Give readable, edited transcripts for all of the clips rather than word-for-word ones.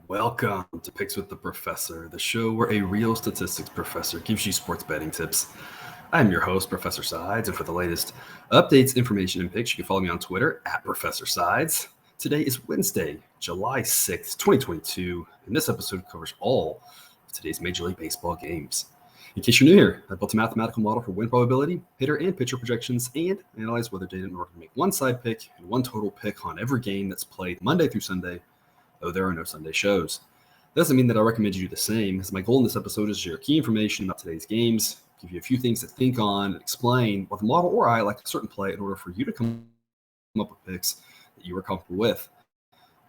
Welcome to Picks with the Professor, the show where a real statistics professor gives you sports betting tips. I'm your host, Professor Sides, and for the latest updates, information, and picks, you can follow me on Twitter at Professor Sides. Today is Wednesday, July 6th, 2022, and this episode covers all of today's Major League Baseball games. In case you're new here, I built a mathematical model for win probability, hitter and pitcher projections, and analyze weather data in order to make one side pick and one total pick on every game that's played Monday through Sunday, though there are no Sunday shows. That doesn't mean that I recommend you do the same, as my goal in this episode is to share key information about today's games, give you a few things to think on, and explain what the model or I like a certain play in order for you to come up with picks that you are comfortable with.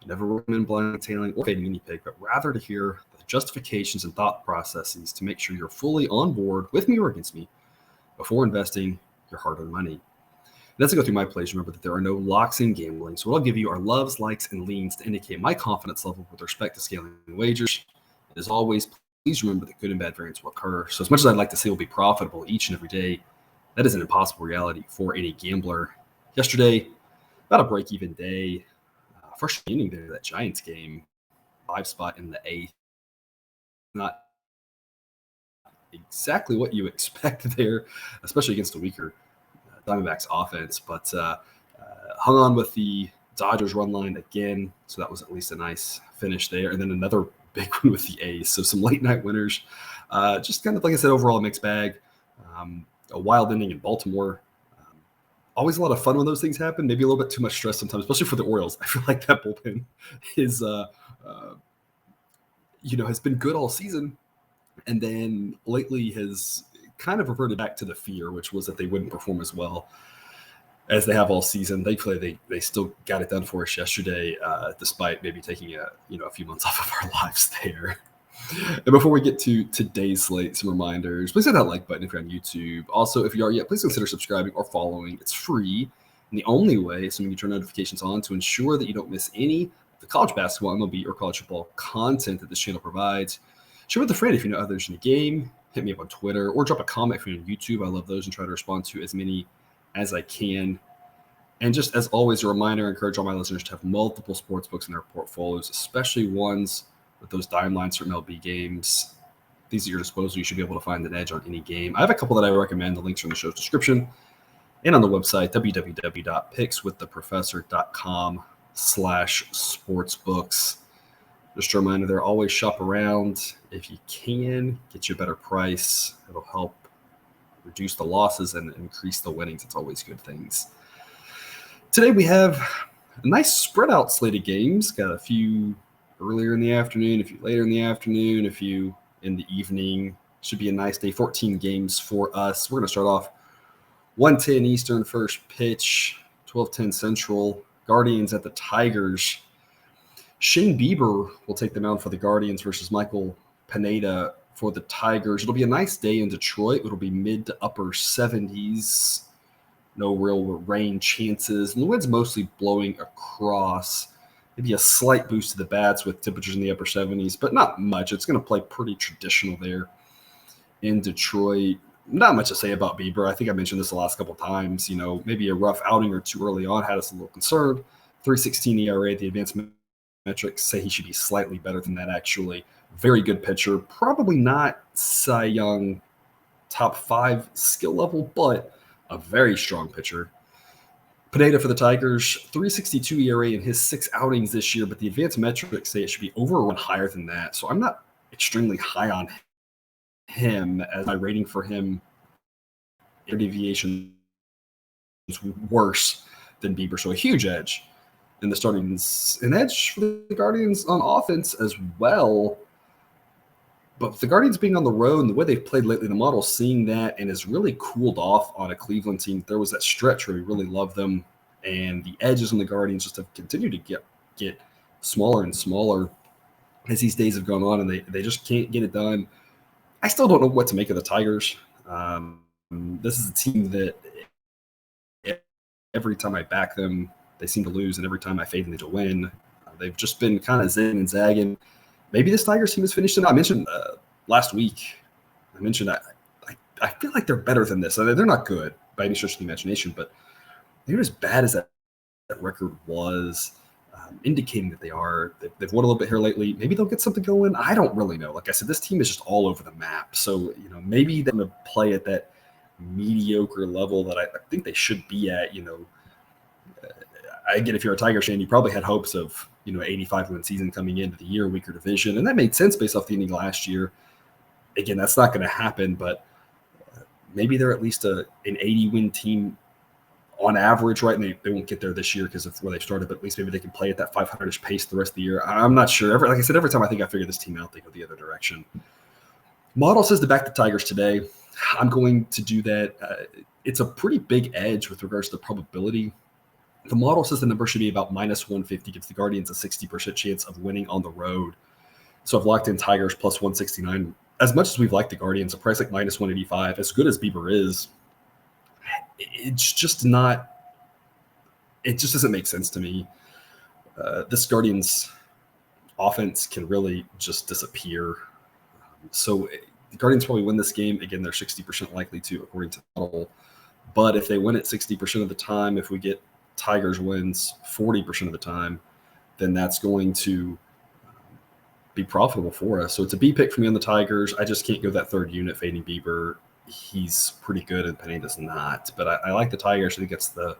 I never recommend blind tailing or fading any pick, but rather to hear the justifications and thought processes to make sure you're fully on board with me or against me before investing your hard-earned money. And as I go through my plays, remember that there are no locks in gambling. So what I'll give you are loves, likes, and leans to indicate my confidence level with respect to scaling wagers. And as always, please remember that good and bad variance will occur. So as much as I'd like to say we'll be profitable each and every day, that is an impossible reality for any gambler. Yesterday, about a break-even day. First inning there, that Giants game, 5 spot in the 8th. Not exactly what you expect there, especially against a weaker Diamondbacks offense, but hung on with the Dodgers run line again, so that was at least a nice finish there. And then another big one with the A's, so some late night winners. Just kind of, like I said, overall a mixed bag. A wild inning in Baltimore. Always a lot of fun when those things happen. Maybe a little bit too much stress sometimes, especially for the Orioles. I feel like that bullpen is, has been good all season, and then lately has kind of reverted back to the fear, which was that they wouldn't perform as well as they have all season. Thankfully, they still got it done for us yesterday, despite maybe taking a few months off of our lives there. And before we get to today's slate, some reminders. Please hit that like button if you're on YouTube. Also, if you are yet, please consider subscribing or following. It's free. And the only way, assuming you turn notifications on, to ensure that you don't miss any of the college basketball, MLB, or college football content that this channel provides. Share with a friend if you know others in the game. Hit me up on Twitter or drop a comment if you're on YouTube. I love those and try to respond to as many as I can. And just as always, a reminder, I encourage all my listeners to have multiple sports books in their portfolios, especially ones with those dime lines for MLB games. These at your disposal. You should be able to find an edge on any game. I have a couple that I recommend. The links are in the show's description and on the website, www.pickswiththeprofessor.com/sportsbooks. Just a reminder there, always shop around. If you can, get you a better price. It'll help reduce the losses and increase the winnings. It's always good things. Today we have a nice spread out slate of games. Got a few earlier in the afternoon, a few later in the afternoon, a few in the evening. Should be a nice day. 14 games for us. We're going to start off 1:10 Eastern first pitch, 12:10 Central. Guardians at the Tigers. Shane Bieber will take the mound for the Guardians versus Michael Pineda for the Tigers. It'll be a nice day in Detroit. It'll be mid to upper 70s. No real rain chances. And the wind's mostly blowing across. Maybe a slight boost to the bats with temperatures in the upper 70s, but not much. It's going to play pretty traditional there in Detroit. Not much to say about Bieber. I think I mentioned this the last couple of times. Maybe a rough outing or two early on had us a little concerned. 3.16 ERA. The advanced metrics say he should be slightly better than that, actually. Very good pitcher. Probably not Cy Young top 5 skill level, but a very strong pitcher. Pineda for the Tigers, 3.62 ERA in his 6 outings this year, but the advanced metrics say it should be over or higher than that. So I'm not extremely high on him, as my rating for him deviation is worse than Bieber. So a huge edge in the startings. An edge for the Guardians on offense as well. But with the Guardians being on the road and the way they've played lately, the model's seeing that and has really cooled off on a Cleveland team. There was that stretch where we really loved them, and the edges on the Guardians just have continued to get smaller and smaller as these days have gone on, and they just can't get it done. I still don't know what to make of the Tigers. This is a team that every time I back them, they seem to lose, and every time I fade them to win. They've just been kind of zigging and zagging. Maybe this Tigers team is finished. I mentioned last week, I feel like they're better than this. They're not good by any stretch of the imagination, but they're as bad as that record was. indicating that they are. They've won a little bit here lately. Maybe they'll get something going. I don't really know. Like I said, this team is just all over the map. So, maybe they're going to play at that mediocre level that I think they should be at. Again, if you're a Tigers fan, you probably had hopes of, 85-win season coming into the year, weaker division. And that made sense based off the ending last year. Again, that's not going to happen, but maybe they're at least an 80-win team on average, right? And they won't get there this year because of where they started, but at least maybe they can play at that 500-ish pace the rest of the year. I'm not sure. Like I said, every time I think I figure this team out, they go the other direction. Model says to back the Tigers today. I'm going to do that. It's a pretty big edge with regards to the probability. The model says the number should be about minus 150, gives the Guardians a 60% chance of winning on the road. So I've locked in Tigers plus 169. As much as we've liked the Guardians, a price like minus 185, as good as Bieber is, it's just not – it just doesn't make sense to me. This Guardians offense can really just disappear. So the Guardians probably win this game. Again, they're 60% likely to, according to the model. But if they win it 60% of the time, if we get Tigers wins 40% of the time, then that's going to be profitable for us. So it's a B pick for me on the Tigers. I just can't go that third unit fading Bieber. He's pretty good and Pineda's not. But I like the Tigers. I think it's the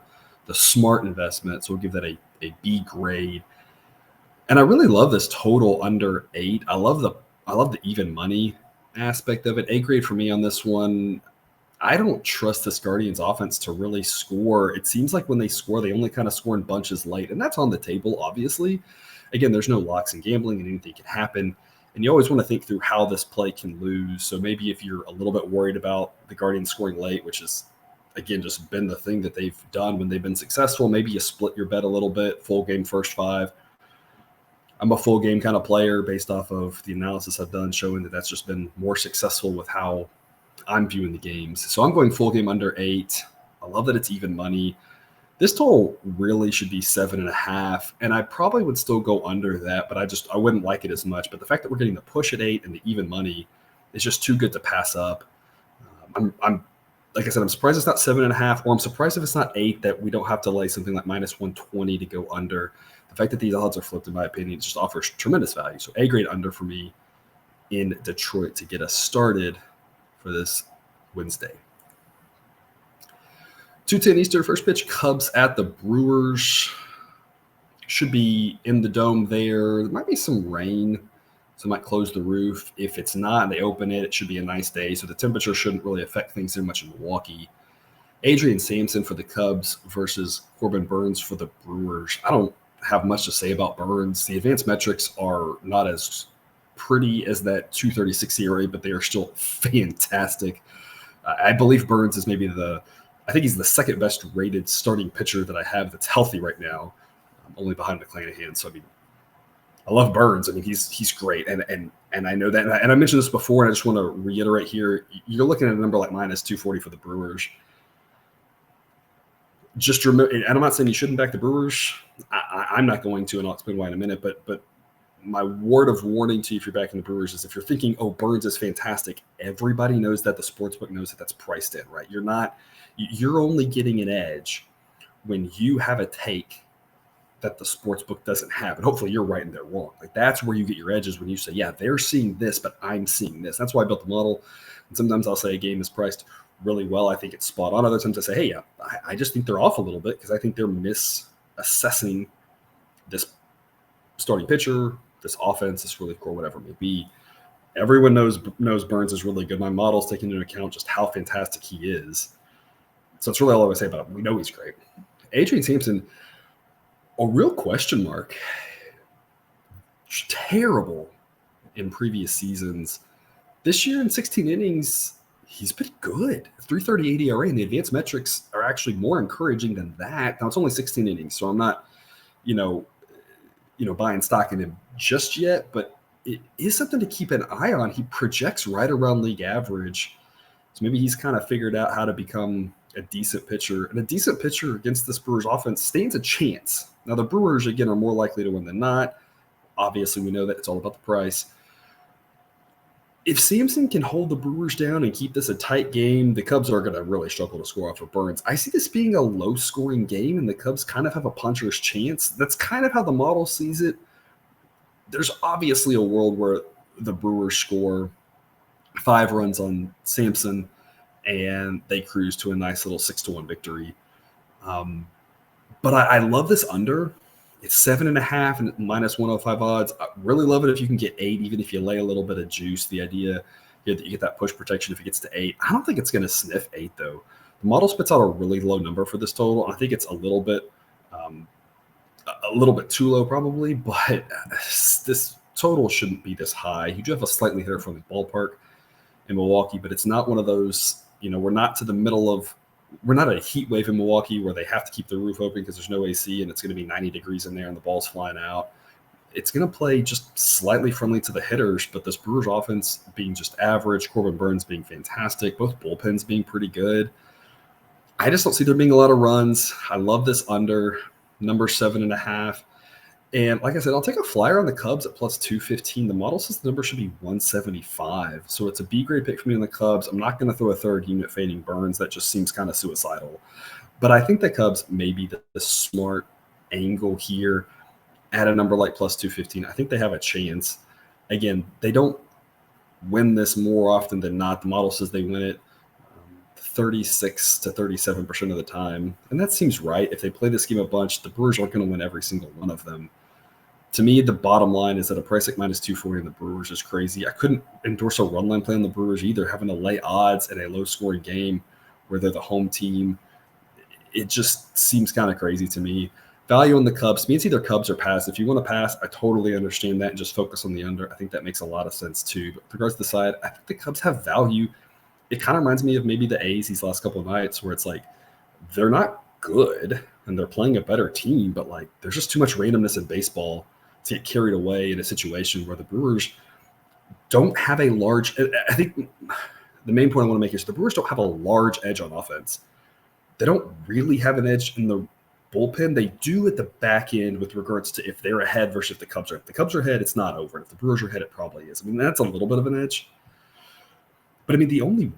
smart investment. So we'll give that a B grade. And I really love this total under 8. I love the even money aspect of it. A grade for me on this one. I don't trust this Guardians offense to really score. It seems like when they score, they only kind of score in bunches late, and that's on the table, obviously. Again, there's no locks in gambling and anything can happen. And you always want to think through how this play can lose. So maybe if you're a little bit worried about the Guardians scoring late, which is, again, just been the thing that they've done when they've been successful, maybe you split your bet a little bit, full game first 5. I'm a full game kind of player based off of the analysis I've done showing that that's just been more successful with how I'm viewing the games. So I'm going full game under 8. I love that it's even money. This total really should be 7.5, and I probably would still go under that, but I wouldn't like it as much. But the fact that we're getting the push at 8 and the even money is just too good to pass up. I'm like I said, I'm surprised it's not 7.5, or I'm surprised if it's not 8 that we don't have to lay something like minus 120 to go under. The fact that these odds are flipped, in my opinion, just offers tremendous value. So A grade under for me in Detroit to get us started for this Wednesday. 2:10 Eastern, first pitch, Cubs at the Brewers. Should be in the dome there. There might be some rain, so it might close the roof. If it's not and they open it, it should be a nice day. So the temperature shouldn't really affect things very much in Milwaukee. Adrian Sampson for the Cubs versus Corbin Burnes for the Brewers. I don't have much to say about Burnes. The advanced metrics are not as pretty as that 236 ERA, but they are still fantastic. I believe Burnes is maybe I think he's the second best rated starting pitcher that I have that's healthy right now, only behind McClanahan. So, I mean, I love Burnes. I mean, he's great. And I know that. And I mentioned this before, and I just want to reiterate here. You're looking at a number like minus 240 for the Brewers. Just remember, and I'm not saying you shouldn't back the Brewers. I'm not going to, and I'll explain why in a minute. But my word of warning to you if you're backing the Brewers is if you're thinking, oh, Burnes is fantastic, everybody knows that. The sportsbook knows that that's priced in, right? You're only getting an edge when you have a take that the sportsbook doesn't have. And hopefully you're right and they're wrong. Like that's where you get your edges when you say, yeah, they're seeing this, but I'm seeing this. That's why I built the model. And sometimes I'll say a game is priced really well. I think it's spot on. Other times I say, hey, yeah, I just think they're off a little bit because I think they're misassessing this starting pitcher, this offense, this relief core, whatever it may be. Everyone knows Burnes is really good. My model's taking into account just how fantastic he is. So it's really all I would say about him. We know he's great. Adrian Sampson, a real question mark. Terrible in previous seasons. This year in 16 innings, he's been good. 3.38 ERA, and the advanced metrics are actually more encouraging than that. Now, it's only 16 innings, so I'm not, buying stock in him just yet, but it is something to keep an eye on. He projects right around league average. So maybe he's kind of figured out how to become a decent pitcher. And a decent pitcher against this Brewers offense stands a chance. Now, the Brewers, again, are more likely to win than not. Obviously, we know that it's all about the price. if Sampson can hold the Brewers down and keep this a tight game, the Cubs are going to really struggle to score off of Burns. I see this being a low-scoring game, and the Cubs kind of have a puncher's chance. That's kind of how the model sees it. There's obviously a world where the Brewers score 5 runs on Sampson, and they cruise to a nice little 6-1 victory. But I love this under. It's 7.5 and minus 105 odds. I really love it if you can get 8, even if you lay a little bit of juice. The idea that you get that push protection if it gets to 8. I don't think it's going to sniff 8, though. The model spits out a really low number for this total. I think it's a little bit too low, probably, but this total shouldn't be this high. You do have a slightly hitter from the ballpark in Milwaukee, but it's not one of those, we're not a heat wave in Milwaukee where they have to keep the roof open because there's no AC and it's going to be 90 degrees in there and the ball's flying out. It's going to play just slightly friendly to the hitters, but this Brewers offense being just average, Corbin Burns being fantastic, both bullpens being pretty good. I just don't see there being a lot of runs. I love this under, number 7.5. And like I said, I'll take a flyer on the Cubs at plus 215. The model says the number should be 175. So it's a B-grade pick for me on the Cubs. I'm not going to throw a third unit fading Burns. That just seems kind of suicidal. But I think the Cubs may be the smart angle here at a number like plus 215. I think they have a chance. Again, they don't win this more often than not. The model says they win it 36 to 37% of the time. And that seems right. If they play this game a bunch, the Brewers aren't going to win every single one of them. To me, the bottom line is that a price like minus 240 on the Brewers is crazy. I couldn't endorse a run line play on the Brewers either, having to lay odds in a low-scoring game where they're the home team. It just seems kind of crazy to me. Value on the Cubs. To me, it's either Cubs or pass. If you want to pass, I totally understand that and just focus on the under. I think that makes a lot of sense too. But with regards to the side, I think the Cubs have value. It kind of reminds me of maybe the A's these last couple of nights where it's like they're not good and they're playing a better team, but like there's just too much randomness in baseball to get carried away in a situation where the Brewers don't have a large – I think the main point I want to make is the Brewers don't have a large edge on offense. They don't really have an edge in the bullpen. They do at the back end with regards to if they're ahead versus if the Cubs are. If the Cubs are ahead, it's not over. If the Brewers are ahead, it probably is. I mean, that's a little bit of an edge. But, I mean, the only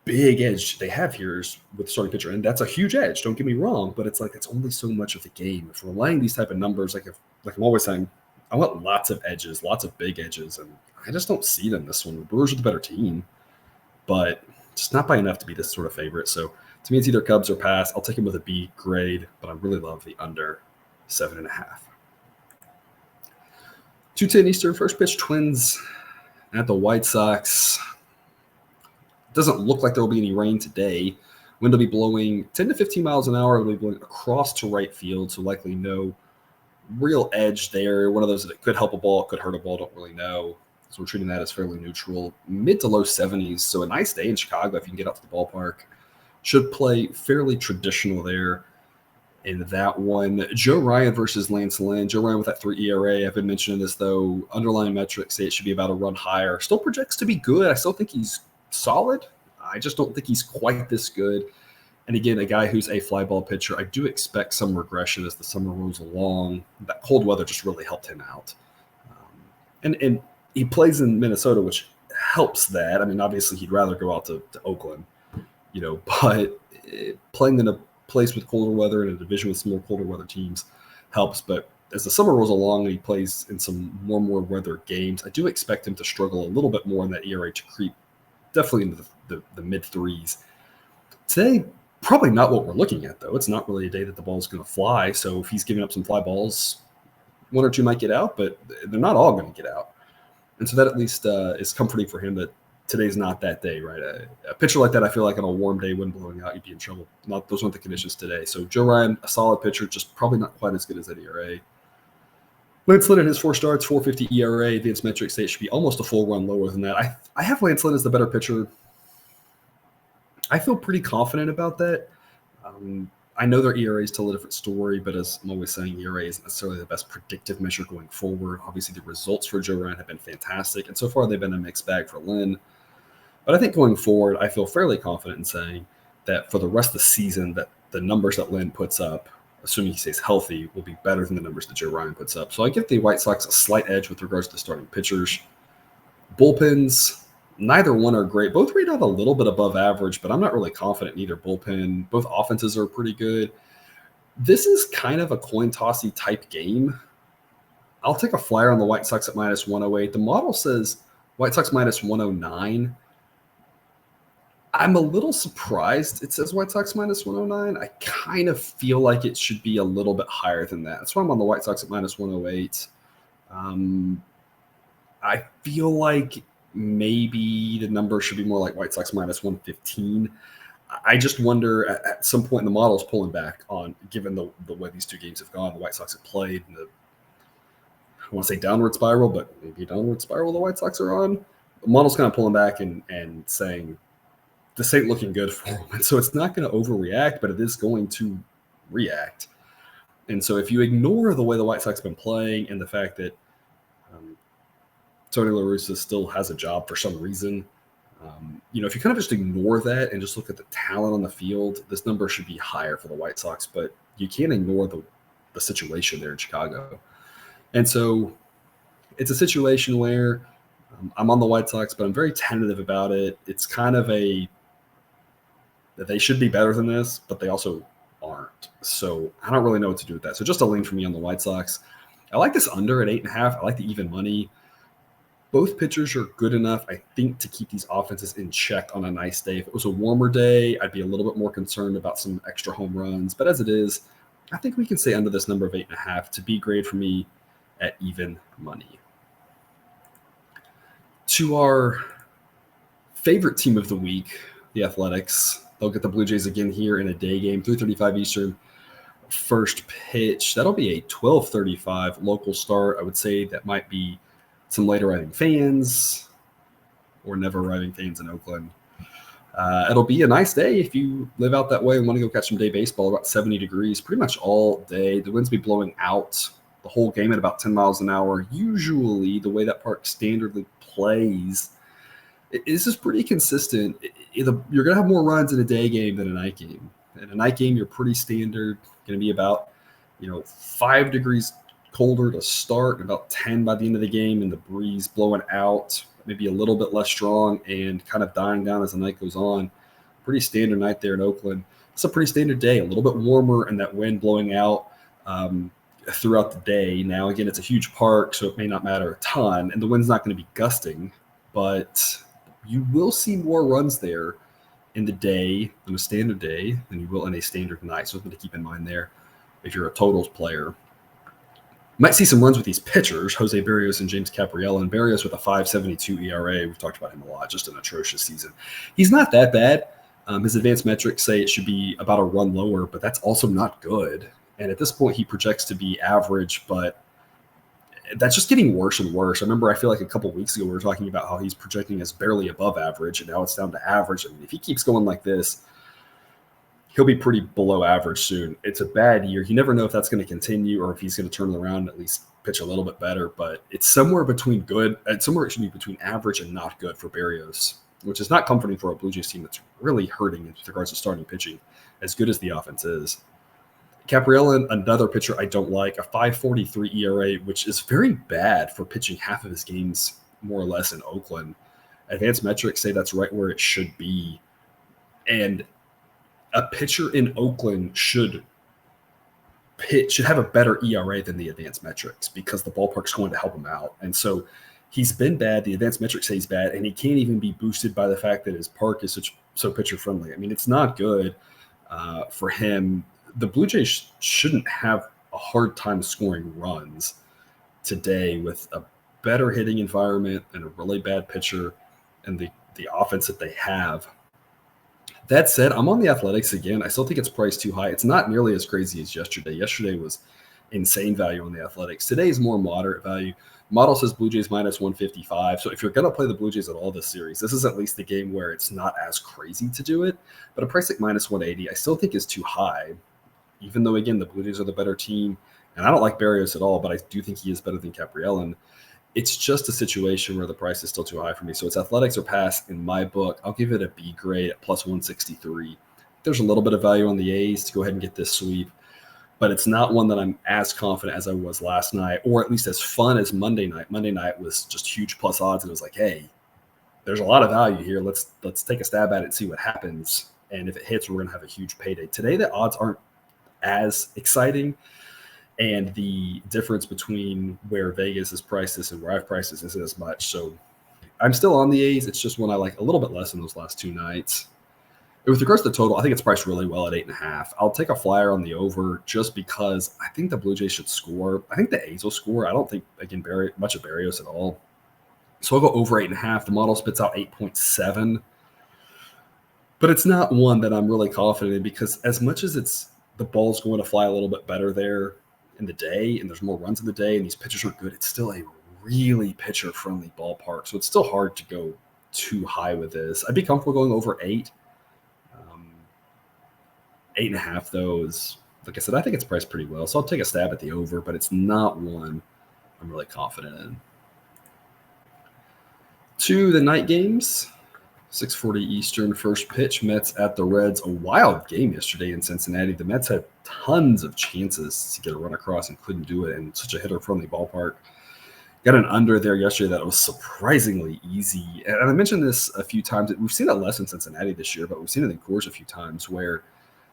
big edge they have here is with the starting pitcher, and that's a huge edge. Don't get me wrong, but it's like it's only so much of the game. If we're laying these type of numbers, like I'm always saying, I want lots of edges, lots of big edges, and I just don't see them this one. The Brewers are the better team, but just not by enough to be this sort of favorite. So to me, it's either Cubs or pass. I'll take him with a B grade, but I really love the under 7.5. 2:10 Eastern, first pitch, Twins at the White Sox. Doesn't look like there will be any rain today. Wind will be blowing 10 to 15 miles an hour. It will be blowing across to right field, so likely no real edge there. One of those that it could help a ball, it could hurt a ball, don't really know. So we're treating that as fairly neutral. Mid to low 70s, so a nice day in Chicago if you can get out to the ballpark. Should play fairly traditional there in that one. Joe Ryan versus Lance Lynn. Joe Ryan with that 3 ERA. I've been mentioning this, though. Underlying metrics say it should be about a run higher. Still projects to be good. I still think he's solid. I just don't think he's quite this good. And again, a guy who's a fly ball pitcher, I do expect some regression as the summer rolls along. That cold weather just really helped him out. And he plays in Minnesota, which helps that. I mean, obviously he'd rather go out to Oakland, but playing in a place with colder weather and a division with some more colder weather teams helps. But as the summer rolls along and he plays in some more weather games, I do expect him to struggle a little bit more in that ERA to creep definitely into the mid threes. Today, probably not what we're looking at, though. It's not really a day that the ball's going to fly. So if he's giving up some fly balls, 1 or 2 might get out, but they're not all going to get out. And so that at least is comforting for him that today's not that day, right? A pitcher like that, I feel like on a warm day, wind blowing out, you'd be in trouble. Those aren't the conditions today. So Joe Ryan, a solid pitcher, just probably not quite as good as that ERA. Lance Lynn in his 4 starts, 4.50 ERA. Advanced metrics say it should be almost a full run lower than that. I have Lance Lynn as the better pitcher. I feel pretty confident about that. I know their ERA is still a different story, but as I'm always saying, ERA isn't necessarily the best predictive measure going forward. Obviously, the results for Joe Ryan have been fantastic, and so far they've been a mixed bag for Lynn. But I think going forward, I feel fairly confident in saying that for the rest of the season, that the numbers that Lynn puts up, assuming he stays healthy, will be better than the numbers that Joe Ryan puts up. So I give the White Sox a slight edge with regards to starting pitchers. Bullpens, Neither one are great. Both rate out a little bit above average, but I'm not really confident in either bullpen. Both offenses are pretty good. This is kind of a coin tossy type game. I'll take a flyer on the White Sox at minus 108. The model says White Sox minus 109. I'm a little surprised it says White Sox minus 109. I kind of feel like it should be a little bit higher than that. That's why I'm on the White Sox at minus 108. I feel like maybe the number should be more like White Sox minus 115. I just wonder at some point in the model is pulling back on, given the way these two games have gone, the White Sox have played, and I want to say downward spiral, but maybe downward spiral the White Sox are on. The model's kind of pulling back and saying this ain't looking good for them. And so it's not going to overreact, but it is going to react. And so if you ignore the way the White Sox have been playing and the fact that Tony La Russa still has a job for some reason, if you kind of just ignore that and just look at the talent on the field, this number should be higher for the White Sox, but you can't ignore the situation there in Chicago. And so it's a situation where I'm on the White Sox, but I'm very tentative about it. It's kind of that they should be better than this, but they also aren't. So I don't really know what to do with that. So just a lean for me on the White Sox. I like this under at 8.5. I like the even money. Both pitchers are good enough, I think, to keep these offenses in check on a nice day. If it was a warmer day, I'd be a little bit more concerned about some extra home runs. But as it is, I think we can stay under this number of 8.5 to be grade for me at even money. To our favorite team of the week, the Athletics. They'll get the Blue Jays again here in a day game, 3:35 Eastern. First pitch. That'll be a 12:35 local start. I would say that might be some late arriving fans or never arriving fans in Oakland. It'll be a nice day if you live out that way and want to go catch some day baseball. About 70 degrees pretty much all day. The wind's be blowing out the whole game at about 10 miles an hour. Usually the way that park standardly plays, this is pretty consistent. You're going to have more runs in a day game than a night game. In a night game, you're pretty standard. Going to be about 5 degrees colder to start, about 10 by the end of the game, and the breeze blowing out, maybe a little bit less strong and kind of dying down as the night goes on. Pretty standard night there in Oakland. It's a pretty standard day, a little bit warmer, and that wind blowing out throughout the day. Now, again, it's a huge park, so it may not matter a ton, and the wind's not going to be gusting, but you will see more runs there in the day, in a standard day, than you will in a standard night. So something to keep in mind there if you're a totals player. Might see some runs with these pitchers, Jose Berrios and James Capriella. And Berrios with a 5.72 ERA. We've talked about him a lot, just an atrocious season. He's not that bad. His advanced metrics say it should be about a run lower, but that's also not good. And at this point, he projects to be average, but that's just getting worse and worse. I feel like a couple of weeks ago, we were talking about how he's projecting as barely above average, and now it's down to average. I mean, if he keeps going like this, he'll be pretty below average soon. It's a bad year. You never know if that's going to continue or if he's going to turn it around and at least pitch a little bit better, but it's somewhere between good and somewhere it should be between average and not good for Berrios, which is not comforting for a Blue Jays team that's really hurting with regards to starting pitching, as good as the offense is. Capriella, another pitcher I don't like, a 5.43 ERA, which is very bad for pitching half of his games more or less in Oakland. Advanced metrics say that's right where it should be. And a pitcher in Oakland should have a better ERA than the advanced metrics because the ballpark's going to help him out. And so he's been bad. The advanced metrics say he's bad, and he can't even be boosted by the fact that his park is so pitcher friendly. I mean, it's not good for him. The Blue Jays shouldn't have a hard time scoring runs today with a better hitting environment and a really bad pitcher and the offense that they have. That said, I'm on the Athletics again. I still think it's priced too high. It's not nearly as crazy as yesterday. Yesterday was insane value on the Athletics. Today is more moderate value. Model says Blue Jays minus 155. So if you're going to play the Blue Jays at all this series, this is at least the game where it's not as crazy to do it. But a price like minus 180, I still think is too high, even though, again, the Blue Jays are the better team. And I don't like Berrios at all, but I do think he is better than Capriella. It's just a situation where the price is still too high for me. So it's Athletics or pass in my book. I'll give it a B grade at plus 163. There's a little bit of value on the A's to go ahead and get this sweep, but it's not one that I'm as confident as I was last night, or at least as fun as Monday night. Monday night was just huge plus odds. And it was like, hey, there's a lot of value here. Let's take a stab at it and see what happens. And if it hits, we're going to have a huge payday. Today, the odds aren't as exciting. And the difference between where Vegas has priced this and where I've priced this isn't as much. So I'm still on the A's. It's just one I like a little bit less than those last two nights. And with regards to the total, I think it's priced really well at 8.5. I'll take a flyer on the over just because I think the Blue Jays should score. I think the A's will score. I don't think, again, much of Barrios at all. So I'll go over 8.5. The model spits out 8.7. But it's not one that I'm really confident in because as much as the ball's going to fly a little bit better there in the day and there's more runs in the day and these pitchers are good, it's still a really pitcher-friendly ballpark. So it's still hard to go too high with this. I'd be comfortable going over 8. 8.5, though, is, like I said, I think it's priced pretty well. So I'll take a stab at the over, but it's not one I'm really confident in. To the night games, 6:40 Eastern, first pitch, Mets at the Reds. A wild game yesterday in Cincinnati. The Mets had tons of chances to get a run across and couldn't do it in such a hitter-friendly ballpark. Got an under there yesterday that was surprisingly easy. And I mentioned this a few times. We've seen it less in Cincinnati this year, but we've seen it in Coors a few times where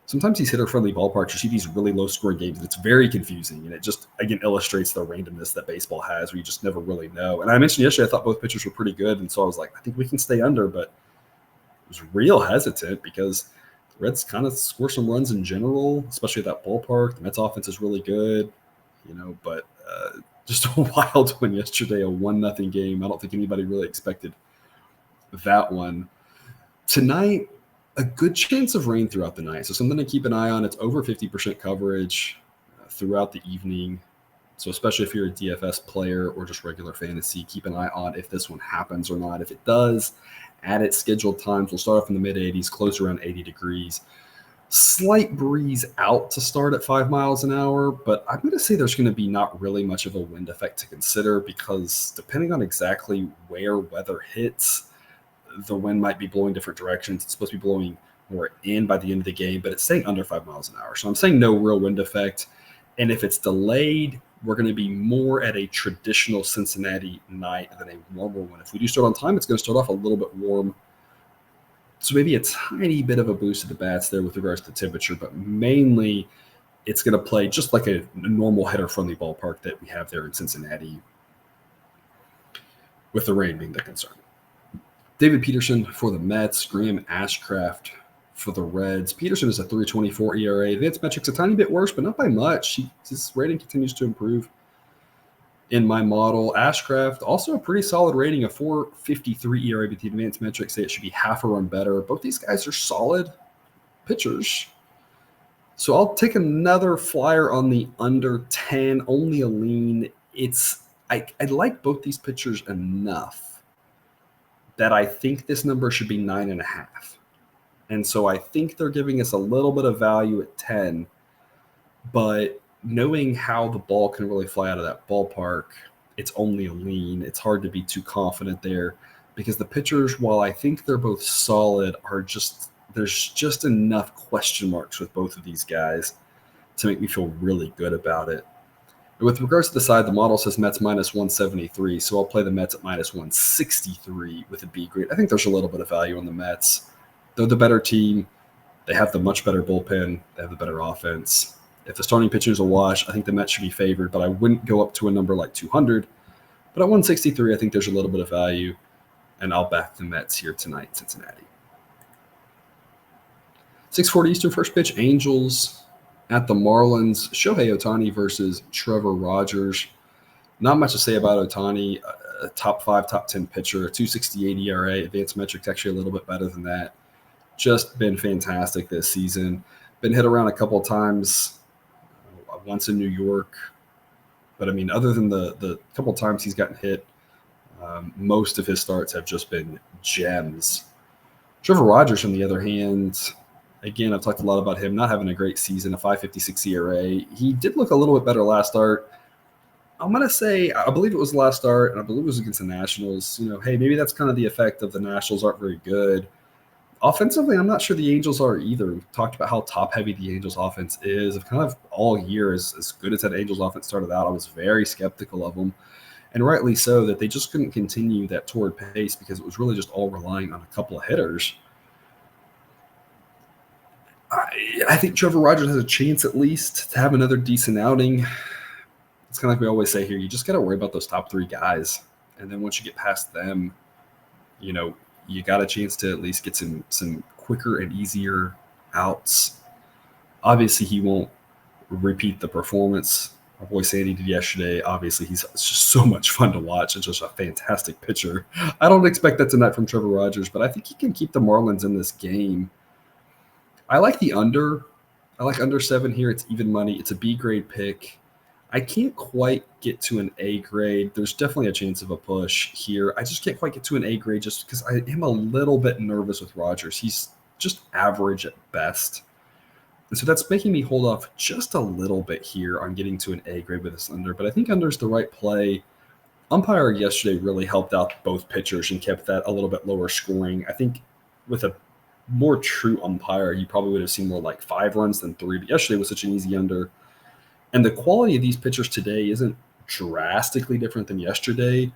sometimes these hitter-friendly ballparks, you see these really low-scoring games, and it's very confusing. And it just, again, illustrates the randomness that baseball has where you just never really know. And I mentioned yesterday I thought both pitchers were pretty good, and so I was like, I think we can stay under, but I was real hesitant because the Reds kind of score some runs in general, especially at that ballpark. The Mets offense is really good, but just a wild one yesterday, a 1-0 game. I don't think anybody really expected that one. Tonight, a good chance of rain throughout the night. So something to keep an eye on. It's over 50% coverage throughout the evening. So especially if you're a DFS player or just regular fantasy, keep an eye on if this one happens or not. If it does, at its scheduled times, we'll start off in the mid-80s, close around 80 degrees. Slight breeze out to start at 5 miles an hour, but I'm going to say there's going to be not really much of a wind effect to consider because depending on exactly where weather hits, the wind might be blowing different directions. It's supposed to be blowing more in by the end of the game, but it's staying under 5 miles an hour. So I'm saying no real wind effect. And if it's delayed, we're going to be more at a traditional Cincinnati night than a warmer one. If we do start on time, it's going to start off a little bit warm. So maybe a tiny bit of a boost to the bats there with regards to temperature, but mainly it's going to play just like a normal hitter-friendly ballpark that we have there in Cincinnati, with the rain being the concern. David Peterson for the Mets, Graham Ashcraft for the Reds. Peterson is a 3.24 ERA. Advanced metrics a tiny bit worse, but not by much. His rating continues to improve in my model. Ashcraft, also a pretty solid rating, a 4.53 ERA, but the advanced metrics say it should be half a run better. Both these guys are solid pitchers. So I'll take another flyer on the under 10, only a lean. I like both these pitchers enough that I think this number should be 9.5. And so I think they're giving us a little bit of value at 10, but knowing how the ball can really fly out of that ballpark, it's only a lean. It's hard to be too confident there because the pitchers, while I think they're both solid, there's just enough question marks with both of these guys to make me feel really good about it. And with regards to the side, the model says Mets minus 173, so I'll play the Mets at minus 163 with a B grade. I think there's a little bit of value on the Mets. They're the better team. They have the much better bullpen. They have the better offense. If the starting pitcher is a wash, I think the Mets should be favored, but I wouldn't go up to a number like 200. But at 163, I think there's a little bit of value, and I'll back the Mets here tonight in Cincinnati. 6:40 Eastern, first pitch, Angels at the Marlins. Shohei Ohtani versus Trevor Rogers. Not much to say about Ohtani. A top 5, top 10 pitcher, 2.68 ERA. Advanced metrics actually a little bit better than that. Just been fantastic this season. Been hit around a couple of times, once in New York. But, I mean, other than the couple of times he's gotten hit, most of his starts have just been gems. Trevor Rogers, on the other hand, again, I've talked a lot about him not having a great season, a 5.56 ERA. He did look a little bit better last start. I'm going to say, I believe it was the last start, and I believe it was against the Nationals. Hey, maybe that's kind of the effect of the Nationals aren't very good. Offensively, I'm not sure the Angels are either. We've talked about how top-heavy the Angels offense is. I've kind of all year, as good as that Angels offense started out, I was very skeptical of them. and rightly so, that they just couldn't continue that torrid pace because it was really just all relying on a couple of hitters. I think Trevor Rogers has a chance at least to have another decent outing. It's kind of like we always say here, you just got to worry about those top three guys. And then once you get past them, you got a chance to at least get some quicker and easier outs. Obviously, he won't repeat the performance our boy Sandy did yesterday. Obviously, it's just so much fun to watch. It's just a fantastic pitcher. I don't expect that tonight from Trevor Rogers, but I think he can keep the Marlins in this game. I like the under. I like under 7 here. It's even money. It's a B grade pick. I can't quite get to an A grade. There's definitely a chance of a push here. I just can't quite get to an A grade just because I am a little bit nervous with Rogers. He's just average at best. And so that's making me hold off just a little bit here on getting to an A grade with this under. But I think under is the right play. Umpire yesterday really helped out both pitchers and kept that a little bit lower scoring. I think with a more true umpire, you probably would have seen more like 5 runs than 3. But yesterday was such an easy under. And the quality of these pitchers today isn't drastically different than yesterday.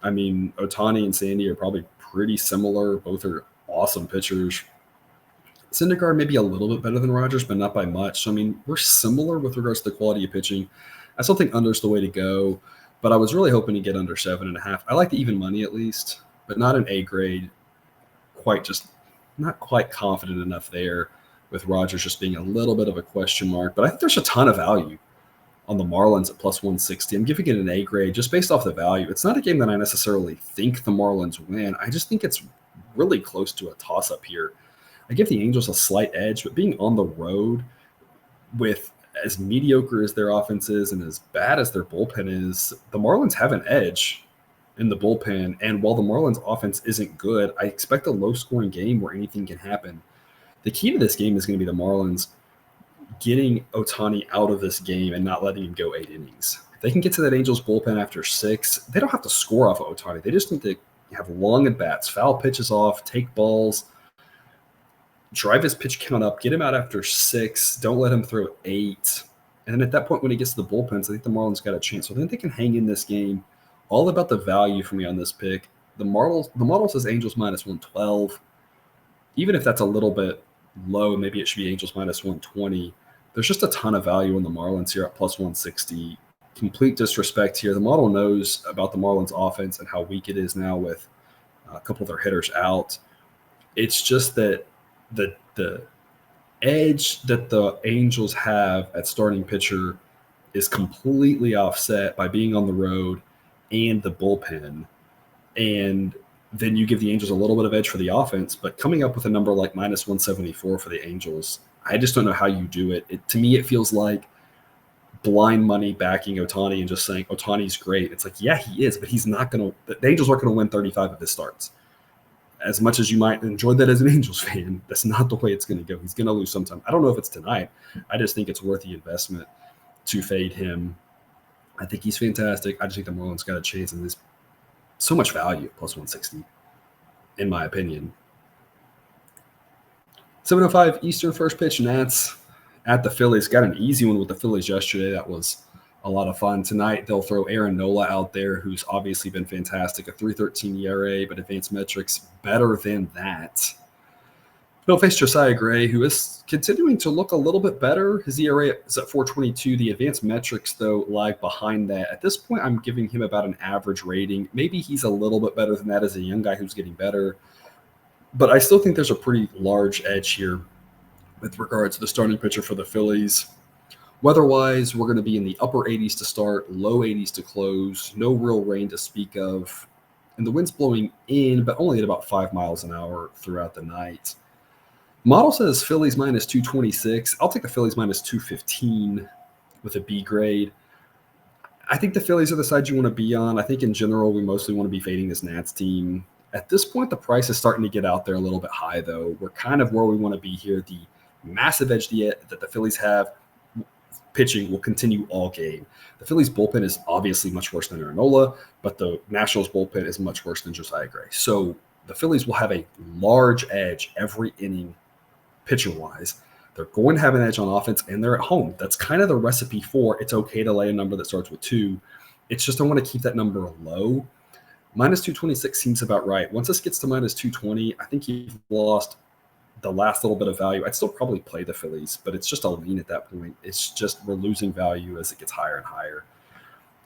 I mean, Ohtani and Sandy are probably pretty similar. Both are awesome pitchers. Syndergaard may be a little bit better than Rogers, but not by much. So, I mean, we're similar with regards to the quality of pitching. I still think under's the way to go, but I was really hoping to get under 7.5. I like the even money at least, but not an A grade. Not quite confident enough there with Rogers just being a little bit of a question mark. But I think there's a ton of value on the Marlins at plus 160. I'm giving it an A grade just based off the value. It's not a game that I necessarily think the Marlins win. I just think it's really close to a toss-up here. I give the Angels a slight edge, but being on the road with as mediocre as their offense is and as bad as their bullpen is, the Marlins have an edge in the bullpen. And while the Marlins offense isn't good, I expect a low-scoring game where anything can happen. The key to this game is going to be the Marlins getting Ohtani out of this game and not letting him go 8 innings. If they can get to that Angels bullpen after 6, they don't have to score off of Ohtani. They just need to have long at-bats, foul pitches off, take balls, drive his pitch count up, get him out after 6, don't let him throw 8. And then at that point, when he gets to the bullpens, I think the Marlins got a chance. So I think they can hang in this game. All about the value for me on this pick. The model says Angels minus 112. Even if that's a little bit low, maybe it should be Angels minus 120. There's just a ton of value in the Marlins here at plus 160. Complete disrespect here. The model knows about the Marlins offense and how weak it is now with a couple of their hitters out. It's just that the edge that the Angels have at starting pitcher is completely offset by being on the road and the bullpen. And then you give the Angels a little bit of edge for the offense, but coming up with a number like minus 174 for the Angels, I just don't know how you do it. To me, it feels like blind money backing Ohtani and just saying Ohtani's great. It's like, yeah, he is, but he's not going to – the Angels aren't going to win 35 of his starts. As much as you might enjoy that as an Angels fan, that's not the way it's going to go. He's going to lose sometime. I don't know if it's tonight. I just think it's worth the investment to fade him. I think he's fantastic. I just think the Marlins got a chance, and there's so much value at plus 160, in my opinion. 7:05 Eastern first pitch, Nats at the Phillies. Got an easy one with the Phillies yesterday. That was a lot of fun. Tonight, they'll throw Aaron Nola out there, who's obviously been fantastic. A 3.13 ERA, but advanced metrics better than that. They'll face Josiah Gray, who is continuing to look a little bit better. His ERA is at 4.22. The advanced metrics, though, lag behind that. At this point, I'm giving him about an average rating. Maybe he's a little bit better than that as a young guy who's getting better. But I still think there's a pretty large edge here with regards to the starting pitcher for the Phillies. Weather-wise, we're going to be in the upper 80s to start, low 80s to close. No real rain to speak of. And the wind's blowing in, but only at about 5 miles an hour throughout the night. Model says Phillies minus 226. I'll take the Phillies minus 215 with a B grade. I think the Phillies are the side you want to be on. I think in general, we mostly want to be fading this Nats team. At this point, the price is starting to get out there a little bit high, though. We're kind of where we want to be here. The massive edge that the Phillies have pitching will continue all game. The Phillies bullpen is obviously much worse than Aaron Nola, but the Nationals bullpen is much worse than Josiah Gray. So the Phillies will have a large edge every inning pitcher-wise. They're going to have an edge on offense, and they're at home. That's kind of the recipe for it's okay to lay a number that starts with 2. It's just I want to keep that number low. Minus 226 seems about right. Once this gets to minus 220, I think you've lost the last little bit of value. I'd still probably play the Phillies, but it's just a lean at that point. It's just we're losing value as it gets higher and higher.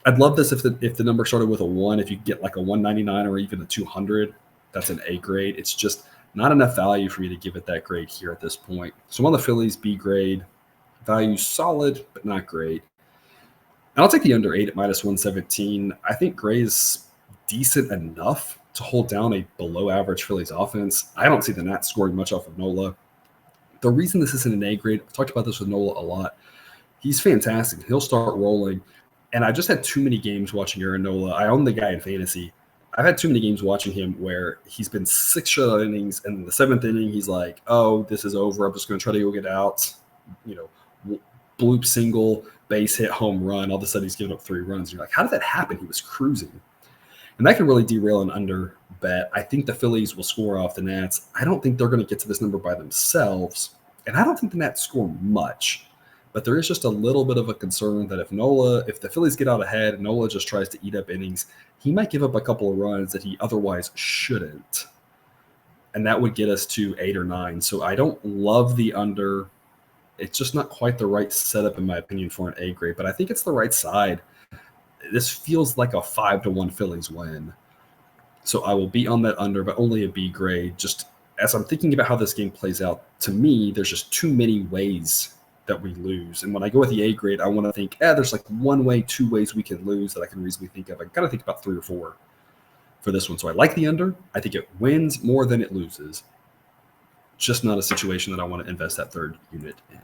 I'd love this if the number started with a 1. If you get like a 199 or even a 200, that's an A grade. It's just not enough value for me to give it that grade here at this point. So on the Phillies, B grade. Value solid, but not great. And I'll take the under 8 at minus 117. I think Gray's decent enough to hold down a below average Phillies offense. I don't see the Nats scoring much off of Nola. The reason this isn't an A grade, I've talked about this with Nola a lot. He's fantastic. He'll start rolling. And I just had too many games watching Aaron Nola. I own the guy in fantasy. I've had too many games watching him where he's been 6 shutout innings, and in the 7th inning, he's like, oh, this is over. I'm just going to try to go get out. Bloop single, base hit, home run. All of a sudden, he's giving up 3 runs. You're like, how did that happen? He was cruising. And that can really derail an under bet. I think the Phillies will score off the Nats. I don't think they're going to get to this number by themselves. And I don't think the Nats score much. But there is just a little bit of a concern that if the Phillies get out ahead and Nola just tries to eat up innings, he might give up a couple of runs that he otherwise shouldn't. And that would get us to 8 or 9. So I don't love the under. It's just not quite the right setup, in my opinion, for an A grade. But I think it's the right side. This feels like a 5-1 Phillies win. So I will be on that under, but only a B grade. Just as I'm thinking about how this game plays out, to me, there's just too many ways that we lose. And when I go with the A grade, I want to think, there's like 1 way, 2 ways we can lose that I can reasonably think of. I got to think about 3 or 4 for this one. So I like the under. I think it wins more than it loses. Just not a situation that I want to invest that third unit in.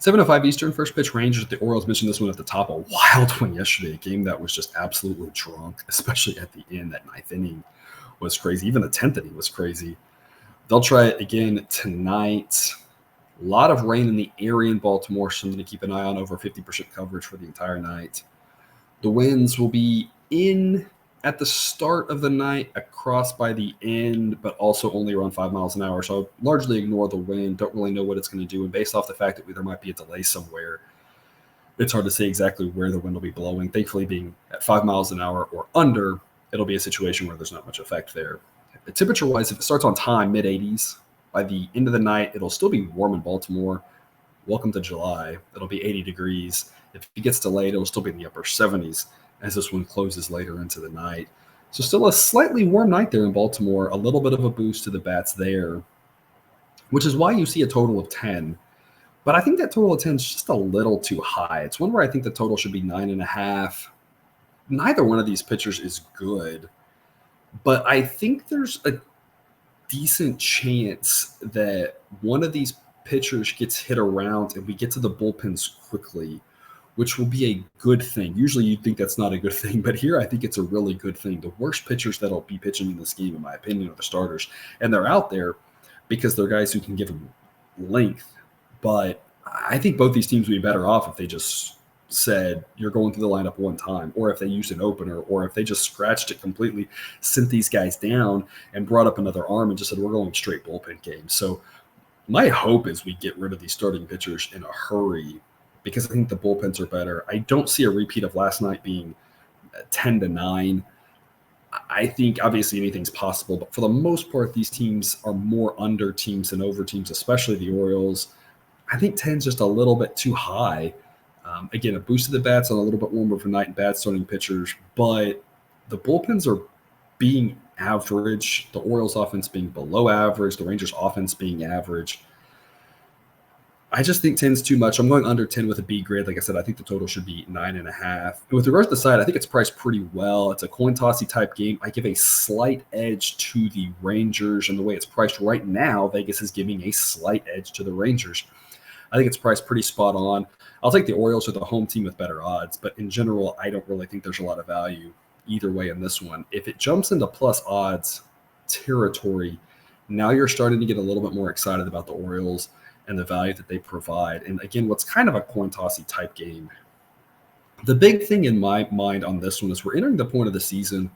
7:05 Eastern, first pitch Rangers at the Orioles. Mentioned this one at the top. A wild one yesterday. A game that was just absolutely drunk, especially at the end. That 9th inning was crazy. Even the 10th inning was crazy. They'll try it again tonight. A lot of rain in the area in Baltimore. Something to keep an eye on. Over 50% coverage for the entire night. The winds will be in at the start of the night, across by the end, but also only around 5 miles an hour. So I'll largely ignore the wind. Don't really know what it's going to do. And based off the fact that there might be a delay somewhere, it's hard to say exactly where the wind will be blowing. Thankfully, being at 5 miles an hour or under, it'll be a situation where there's not much effect there. Temperature-wise, if it starts on time, mid-80s, by the end of the night, it'll still be warm in Baltimore. Welcome to July. It'll be 80 degrees. If it gets delayed, it'll still be in the upper 70s. As this one closes later into the night. So still a slightly warm night there in Baltimore, a little bit of a boost to the bats there, which is why you see a total of 10. But I think that total of 10 is just a little too high. It's one where I think the total should be 9.5. Neither one of these pitchers is good, but I think there's a decent chance that one of these pitchers gets hit around and we get to the bullpens quickly, which will be a good thing. Usually you'd think that's not a good thing, but here I think it's a really good thing. The worst pitchers that'll be pitching in this game, in my opinion, are the starters. And they're out there because they're guys who can give them length. But I think both these teams would be better off if they just said, you're going through the lineup one time, or if they used an opener, or if they just scratched it completely, sent these guys down and brought up another arm and just said, we're going straight bullpen game. So my hope is we get rid of these starting pitchers in a hurry, because I think the bullpens are better. I don't see a repeat of last night being 10-9. I think obviously anything's possible, but for the most part, these teams are more under teams than over teams, especially the Orioles. I think 10 is just a little bit too high. Again, a boost to the bats on a little bit warmer for night and bad starting pitchers, but the bullpens are being average, the Orioles offense being below average, the Rangers offense being average. I just think 10 is too much. I'm going under 10 with a B grade. Like I said, I think the total should be 9.5. And with regards to the side, I think it's priced pretty well. It's a coin tossy type game. I give a slight edge to the Rangers, and the way it's priced right now, Vegas is giving a slight edge to the Rangers. I think it's priced pretty spot on. I'll take the Orioles with a home team with better odds, but in general, I don't really think there's a lot of value either way in this one. If it jumps into plus odds territory, now you're starting to get a little bit more excited about the Orioles and the value that they provide. And again, what's kind of a coin tossy type game. The big thing in my mind on this one is we're entering the point of the season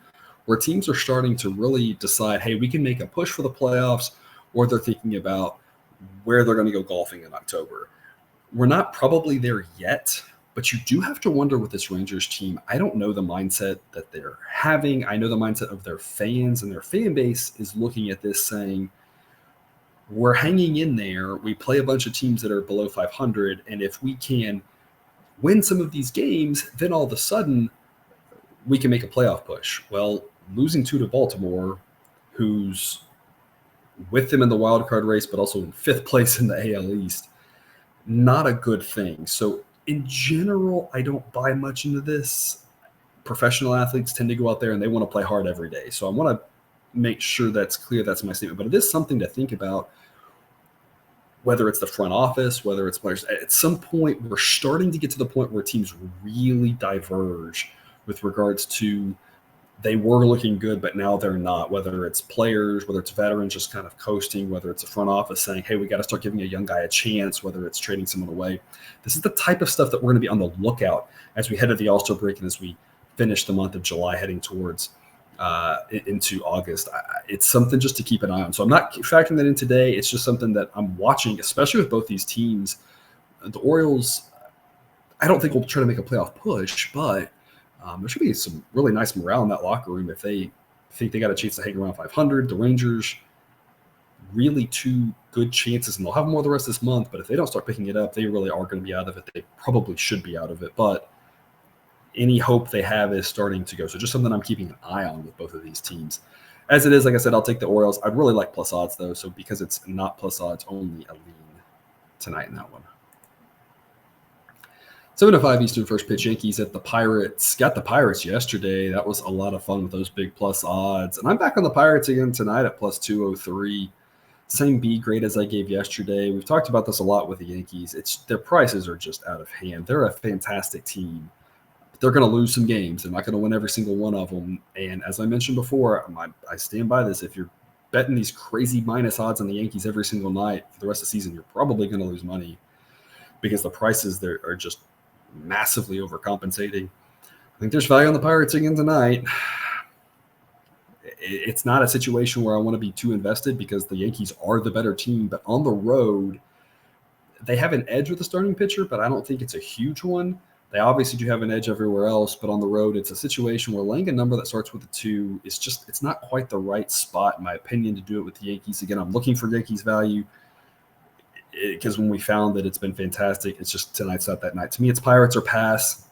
where teams are starting to really decide, hey, we can make a push for the playoffs, or they're thinking about where they're going to go golfing in October. We're not probably there yet, But you do have to wonder with this Rangers team. I don't know the mindset that they're having. I know the mindset of their fans, and their fan base is looking at this saying, we're hanging in there. We play a bunch of teams that are below 500. And if we can win some of these games, then all of a sudden we can make a playoff push. Well, losing 2 to Baltimore, who's with them in the wild card race, but also in 5th place in the AL East, not a good thing. So in general, I don't buy much into this. Professional athletes tend to go out there and they want to play hard every day. So I want to make sure that's clear. That's my statement. But it is something to think about, whether it's the front office, whether it's players. At some point, we're starting to get to the point where teams really diverge with regards to they were looking good, but now they're not, whether it's players, whether it's veterans just kind of coasting, whether it's a front office saying, hey, we got to start giving a young guy a chance, whether it's trading someone away. This is the type of stuff that we're going to be on the lookout as we head to the All-Star break and as we finish the month of July heading towards into August. It's something just to keep an eye on. So I'm not factoring that in today. It's just something that I'm watching, especially with both these teams. The Orioles, I don't think will try to make a playoff push, but there should be some really nice morale in that locker room if they think they got a chance to hang around 500. The Rangers, really 2 good chances, and they'll have more the rest of this month. But if they don't start picking it up, they really are going to be out of it. They probably should be out of it. But any hope they have is starting to go. So just something I'm keeping an eye on with both of these teams. As it is, like I said, I'll take the Orioles. I'd really like plus odds, though. So because it's not plus odds, only a lean tonight in that one. 7:05 Eastern, first pitch. Yankees at the Pirates. Got the Pirates yesterday. That was a lot of fun with those big plus odds. And I'm back on the Pirates again tonight at plus 203. Same B grade as I gave yesterday. We've talked about this a lot with the Yankees. Their prices are just out of hand. They're a fantastic team. But they're going to lose some games. They're not going to win every single one of them. And as I mentioned before, I stand by this. If you're betting these crazy minus odds on the Yankees every single night for the rest of the season, you're probably going to lose money because the prices there are just massively overcompensating. I think there's value on the Pirates again tonight. It's not a situation where I want to be too invested because the Yankees are the better team, but on the road, they have an edge with the starting pitcher, but I don't think it's a huge one. They obviously do have an edge everywhere else, but on the road, it's a situation where laying a number that starts with a 2 is just, it's not quite the right spot, in my opinion, to do it with the Yankees. Again, I'm looking for Yankees value because when we found that it's been fantastic, it's just tonight's not that night. To me, it's Pirates or pass.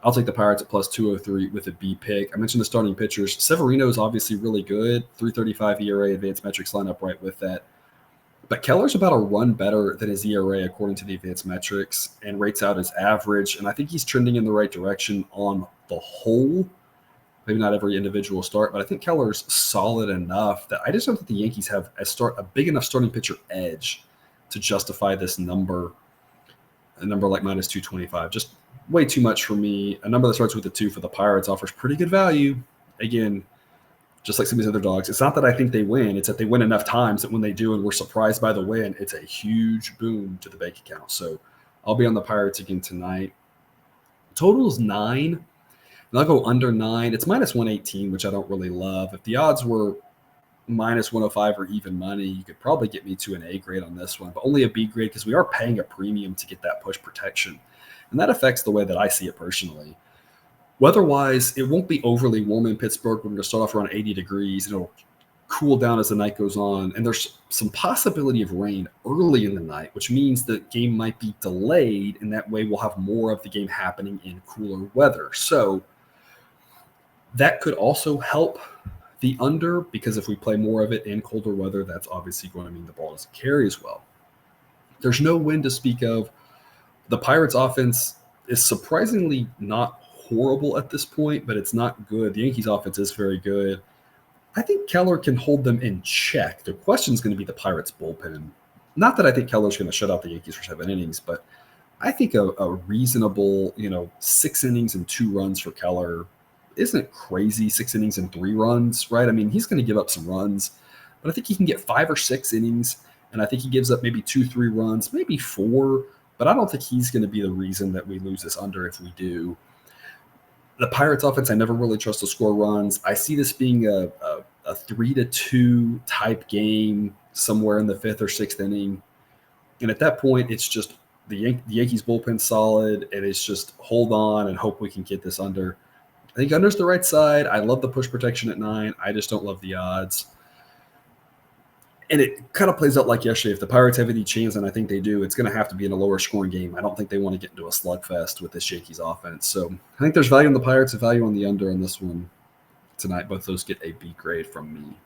I'll take the Pirates at plus 203 with a B pick. I mentioned the starting pitchers. Severino is obviously really good. 3.35 ERA, advanced metrics line up right with that. But Keller's about a run better than his ERA according to the advanced metrics and rates out as average. And I think he's trending in the right direction on the whole. Maybe not every individual start, but I think Keller's solid enough that I just don't think the Yankees have a big enough starting pitcher edge to justify this number, a number like minus 225. Just way too much for me. A number that starts with a 2 for the Pirates offers pretty good value. Again, just like some of these other dogs, it's not that I think they win. It's that they win enough times that when they do and we're surprised by the win, it's a huge boom to the bank account. So I'll be on the Pirates again tonight. Total is 9, and I'll go under 9. It's minus 118, which I don't really love. If the odds were minus 105 or even money, you could probably get me to an A grade on this one, but only a B grade because we are paying a premium to get that push protection. And that affects the way that I see it personally. Weather-wise, it won't be overly warm in Pittsburgh. We're going to start off around 80 degrees. It'll cool down as the night goes on. And there's some possibility of rain early in the night, which means the game might be delayed. And that way we'll have more of the game happening in cooler weather. So that could also help the under, because if we play more of it in colder weather, that's obviously going to mean the ball doesn't carry as well. There's no wind to speak of. The Pirates offense is surprisingly not horrible at this point, but it's not good. The Yankees offense is very good. I think Keller can hold them in check. The question is going to be the Pirates bullpen. Not that I think Keller's going to shut out the Yankees for 7 innings, but I think a reasonable, 6 innings and 2 runs for Keller isn't crazy. 6 innings and 3 runs, right? I mean, he's going to give up some runs, but I think he can get 5 or 6 innings, and I think he gives up maybe 2-3 runs, maybe 4, but I don't think he's going to be the reason that we lose this under if we do. The Pirates offense, I never really trust to score runs. I see this being a 3-2 type game somewhere in the 5th or 6th inning. And at that point, it's just The Yankees bullpen solid, and it's just hold on and hope we can get this under. I think under's the right side. I love the push protection at 9. I just don't love the odds. And it kind of plays out like yesterday. If the Pirates have any chance, and I think they do, it's going to have to be in a lower scoring game. I don't think they want to get into a slugfest with this Yankees offense. So I think there's value on the Pirates and value on the under on this one tonight. Both those get a B grade from me.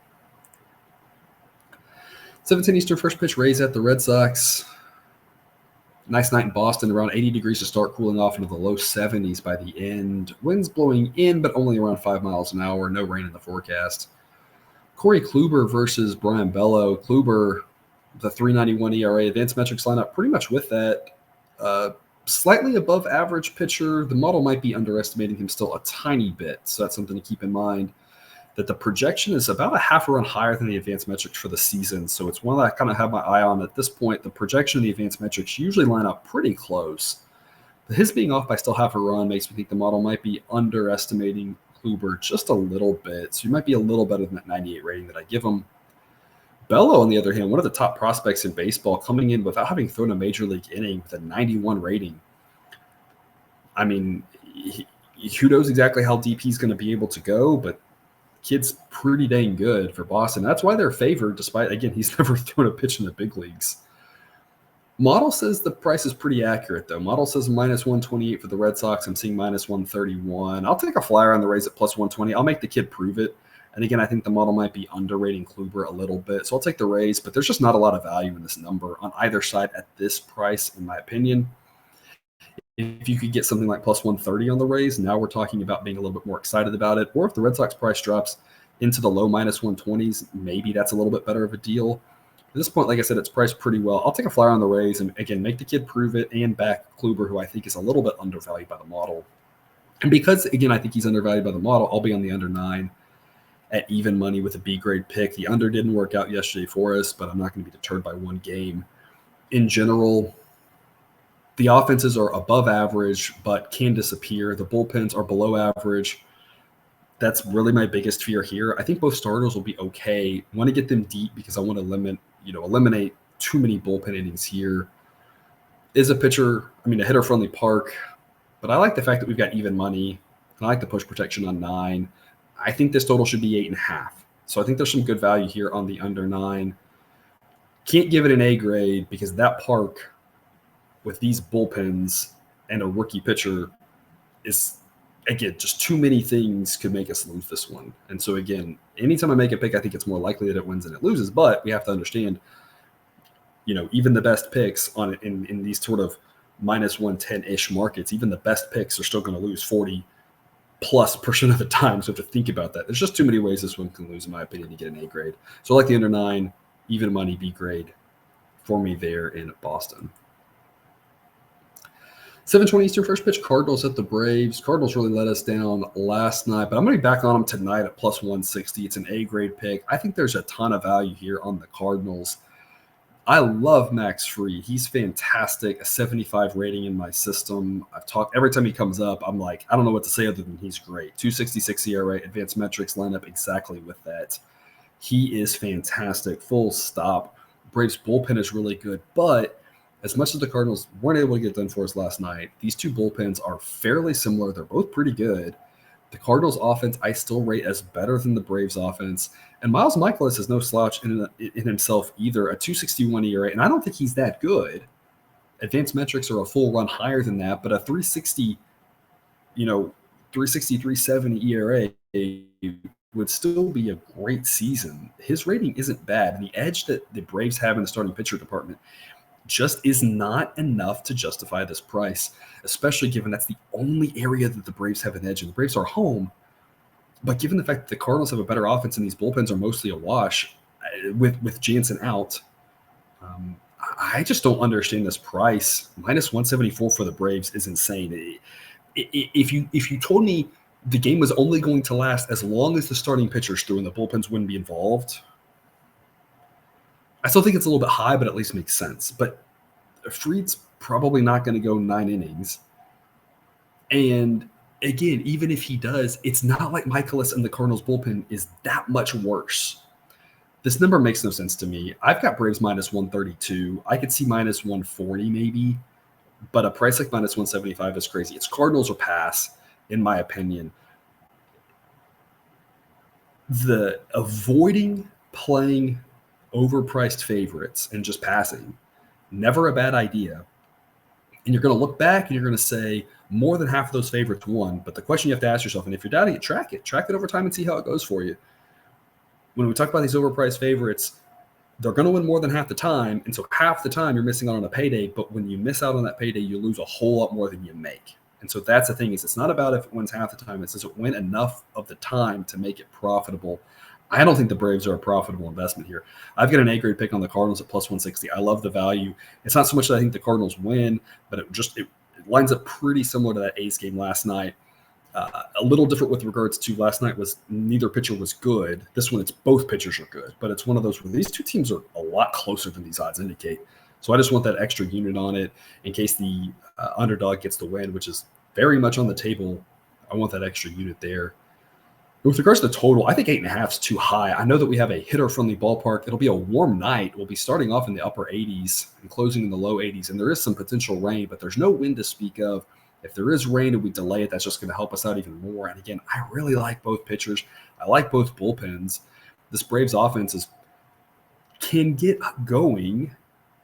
7:10 Eastern, first pitch, Rays at the Red Sox. Nice night in Boston, around 80 degrees to start, cooling off into the low 70s by the end. Winds blowing in, but only around 5 miles an hour. No rain in the forecast. Corey Kluber versus Brian Bello. Kluber, the 3.91 ERA, advanced metrics line up pretty much with that. Slightly above average pitcher. The model might be underestimating him still a tiny bit, so that's something to keep in mind. That the projection is about a half a run higher than the advanced metrics for the season, so it's one that I kind of have my eye on at this point. The projection and the advanced metrics usually line up pretty close. But his being off by still half a run makes me think the model might be underestimating Kluber just a little bit, so he might be a little better than that 98 rating that I give him. Bello, on the other hand, one of the top prospects in baseball, coming in without having thrown a major league inning with a 91 rating. I mean, who knows exactly how deep he's going to be able to go, but kid's pretty dang good for Boston. That's why they're favored, despite, again, he's never thrown a pitch in the big leagues. Model says the price is pretty accurate, though. Model says minus 128 for the Red Sox. I'm seeing minus 131. I'll take a flyer on the Rays at plus 120. I'll make the kid prove it. And again, I think the model might be underrating Kluber a little bit. So I'll take the Rays, but there's just not a lot of value in this number on either side at this price, in my opinion. If you could get something like plus 130 on the Rays, now we're talking about being a little bit more excited about it. Or if the Red Sox price drops into the low minus 120s, maybe that's a little bit better of a deal. At this point, like I said, it's priced pretty well. I'll take a flyer on the Rays and, again, make the kid prove it and back Kluber, who I think is a little bit undervalued by the model. And because, again, I think he's undervalued by the model, I'll be on the under 9 at even money with a B-grade pick. The under didn't work out yesterday for us, but I'm not going to be deterred by one game. In general, the offenses are above average but can disappear. The bullpens are below average. That's really my biggest fear here. I think both starters will be okay. I want to get them deep because I want to eliminate too many bullpen innings here. Is a pitcher, a hitter-friendly park, but I like the fact that we've got even money. I like the push protection on 9. I think this total should be 8.5. So I think there's some good value here on the under 9. Can't give it an A grade because that park with these bullpens and a rookie pitcher is, again, just too many things could make us lose this one. And so, again, anytime I make a pick, I think it's more likely that it wins than it loses. But we have to understand, even the best picks in these sort of minus 110-ish markets, even the best picks are still going to lose 40+% of the time. So we have to think about that. There's just too many ways this one can lose, in my opinion, to get an A grade. So I like the under 9, even money B grade for me there in Boston. 7:20 Eastern, first pitch, Cardinals at the Braves. Cardinals really let us down last night, but I'm going to be back on them tonight at plus 160. It's an A-grade pick. I think there's a ton of value here on the Cardinals. I love Max Fried. He's fantastic, a 75 rating in my system. I've talked every time he comes up, I'm like, I don't know what to say other than he's great. 2.66 ERA, advanced metrics line up exactly with that. He is fantastic, full stop. Braves bullpen is really good, but as much as the Cardinals weren't able to get done for us last night, these two bullpens are fairly similar. They're both pretty good. The Cardinals offense I still rate as better than the Braves offense. And Miles Michaelis is no slouch in himself either, a 2.61 ERA, and I don't think he's that good. Advanced metrics are a full run higher than that, but a 3.60, 3.70 ERA would still be a great season. His rating isn't bad. The edge that the Braves have in the starting pitcher department just is not enough to justify this price, especially given that's the only area that the Braves have an edge in. The Braves are home, but given the fact that the Cardinals have a better offense and these bullpens are mostly awash with Jansen out, I just don't understand this price. Minus 174 for the Braves is insane. If you told me the game was only going to last as long as the starting pitchers threw and the bullpens wouldn't be involved, I still think it's a little bit high, but at least makes sense. But Fried's probably not going to go 9 innings. And again, even if he does, it's not like Michaelis and the Cardinals bullpen is that much worse. This number makes no sense to me. I've got Braves minus 132. I could see minus 140 maybe. but a price like minus 175 is crazy. It's Cardinals or pass, in my opinion. The avoiding playing overpriced favorites and just passing, never a bad idea. And you're going to look back and you're going to say more than half of those favorites won. But the question you have to ask yourself, and if you're doubting it, track it over time and see how it goes for you. When we talk about these overpriced favorites, they're going to win more than half the time. And so half the time you're missing out on a payday. But when you miss out on that payday, you lose a whole lot more than you make. And so that's the thing, is it's not about if it wins half the time. It's does it win enough of the time to make it profitable. I don't think the Braves are a profitable investment here. I've got an A-grade pick on the Cardinals at plus 160. I love the value. It's not so much that I think the Cardinals win, but it lines up pretty similar to that A's game last night. A little different with regards to last night was neither pitcher was good. This one, it's both pitchers are good, but it's one of those where these two teams are a lot closer than these odds indicate. So I just want that extra unit on it in case the underdog gets the win, which is very much on the table. I want that extra unit there. With regards to the total, I think 8.5 is too high. I know that we have a hitter-friendly ballpark. It'll be a warm night. We'll be starting off in the upper 80s and closing in the low 80s, and there is some potential rain, but there's no wind to speak of. If there is rain and we delay it, that's just going to help us out even more. And again, I really like both pitchers. I like both bullpens. This Braves offense can get going,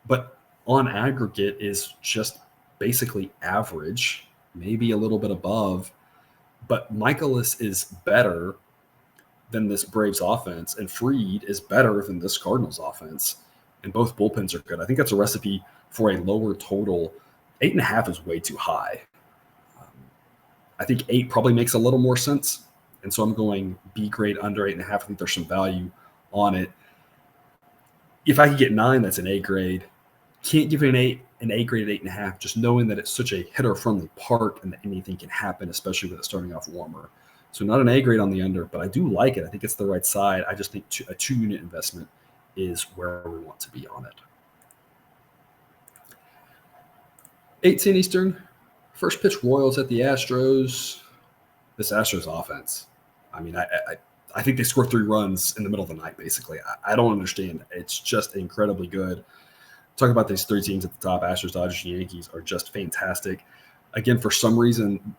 but on aggregate is just basically average, maybe a little bit above. But Michaelis is better than this Braves offense, and Fried is better than this Cardinals offense, and both bullpens are good. I think that's a recipe for a lower total. 8.5 is way too high. I think 8 probably makes a little more sense, and so I'm going B grade under 8.5. I think there's some value on it. If I could get 9, that's an A grade. Can't give it an A grade at 8.5, just knowing that it's such a hitter-friendly park and that anything can happen, especially with it starting off warmer. So not an A grade on the under, but I do like it. I think it's the right side. I just think a 2-unit investment is where we want to be on it. 8:10 Eastern, first pitch Royals at the Astros. This Astros offense, I mean, I think they scored 3 runs in the middle of the night, basically. I don't understand. It's just incredibly good. Talk about these 3 teams at the top, Astros, Dodgers, and Yankees, are just fantastic. Again, for some reason,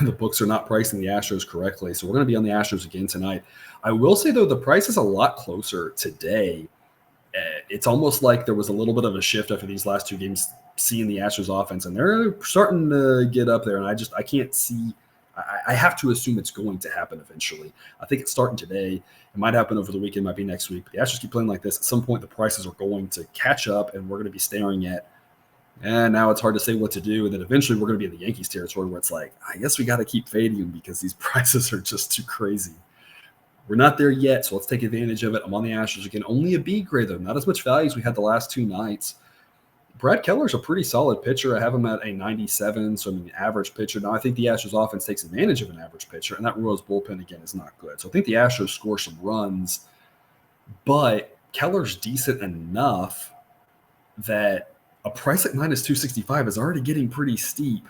the books are not pricing the Astros correctly, so we're going to be on the Astros again tonight. I will say, though, the price is a lot closer today. It's almost like there was a little bit of a shift after these last 2 games, seeing the Astros offense, and they're starting to get up there, and I can't see – I have to assume it's going to happen eventually. I think it's starting today. It might happen over the weekend, might be next week. But the Astros keep playing like this. At some point, the prices are going to catch up, and we're going to be staring at, and now it's hard to say what to do. And then eventually we're going to be in the Yankees territory where it's like, I guess we got to keep fading them because these prices are just too crazy. We're not there yet, so let's take advantage of it. I'm on the Astros again. Only a B grade, though. Not as much value as we had the last 2 nights. Brad Keller's a pretty solid pitcher. I have him at a 97, so I mean, average pitcher. Now, I think the Astros offense takes advantage of an average pitcher, and that Royals bullpen, again, is not good. So I think the Astros score some runs, but Keller's decent enough that a price at minus 265 is already getting pretty steep.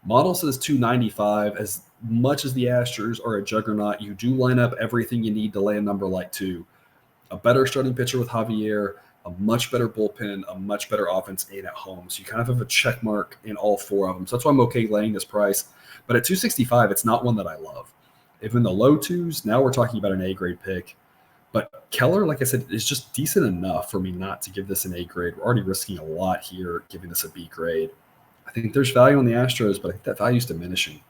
Model says 295. As much as the Astros are a juggernaut, you do line up everything you need to lay a number like 2. A better starting pitcher with Javier, a much better bullpen, a much better offense, and at home. So you kind of have a check mark in all 4 of them. So that's why I'm okay laying this price. But at 265, it's not one that I love. If in the low 2s, now we're talking about an A-grade pick. But Keller, like I said, is just decent enough for me not to give this an A grade. We're already risking a lot here, giving this a B grade. I think there's value on the Astros, but I think that value is diminishing.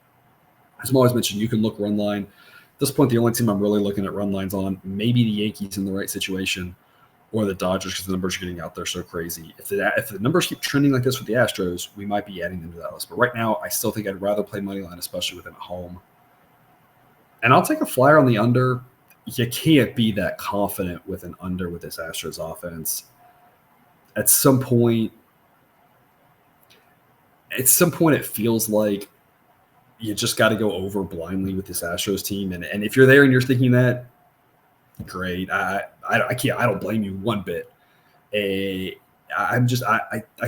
As I'm always mentioned, you can look run line. At this point, the only team I'm really looking at run lines on, maybe the Yankees in the right situation, or the Dodgers, because the numbers are getting out there so crazy. If the numbers keep trending like this with the Astros, we might be adding them to that list. But right now, I still think I'd rather play money line, especially with them at home. And I'll take a flyer on the under. You can't be that confident with an under with this Astros offense. At some point, it feels like you just got to go over blindly with this Astros team. And if you're there and you're thinking that, great. I don't blame you one bit. I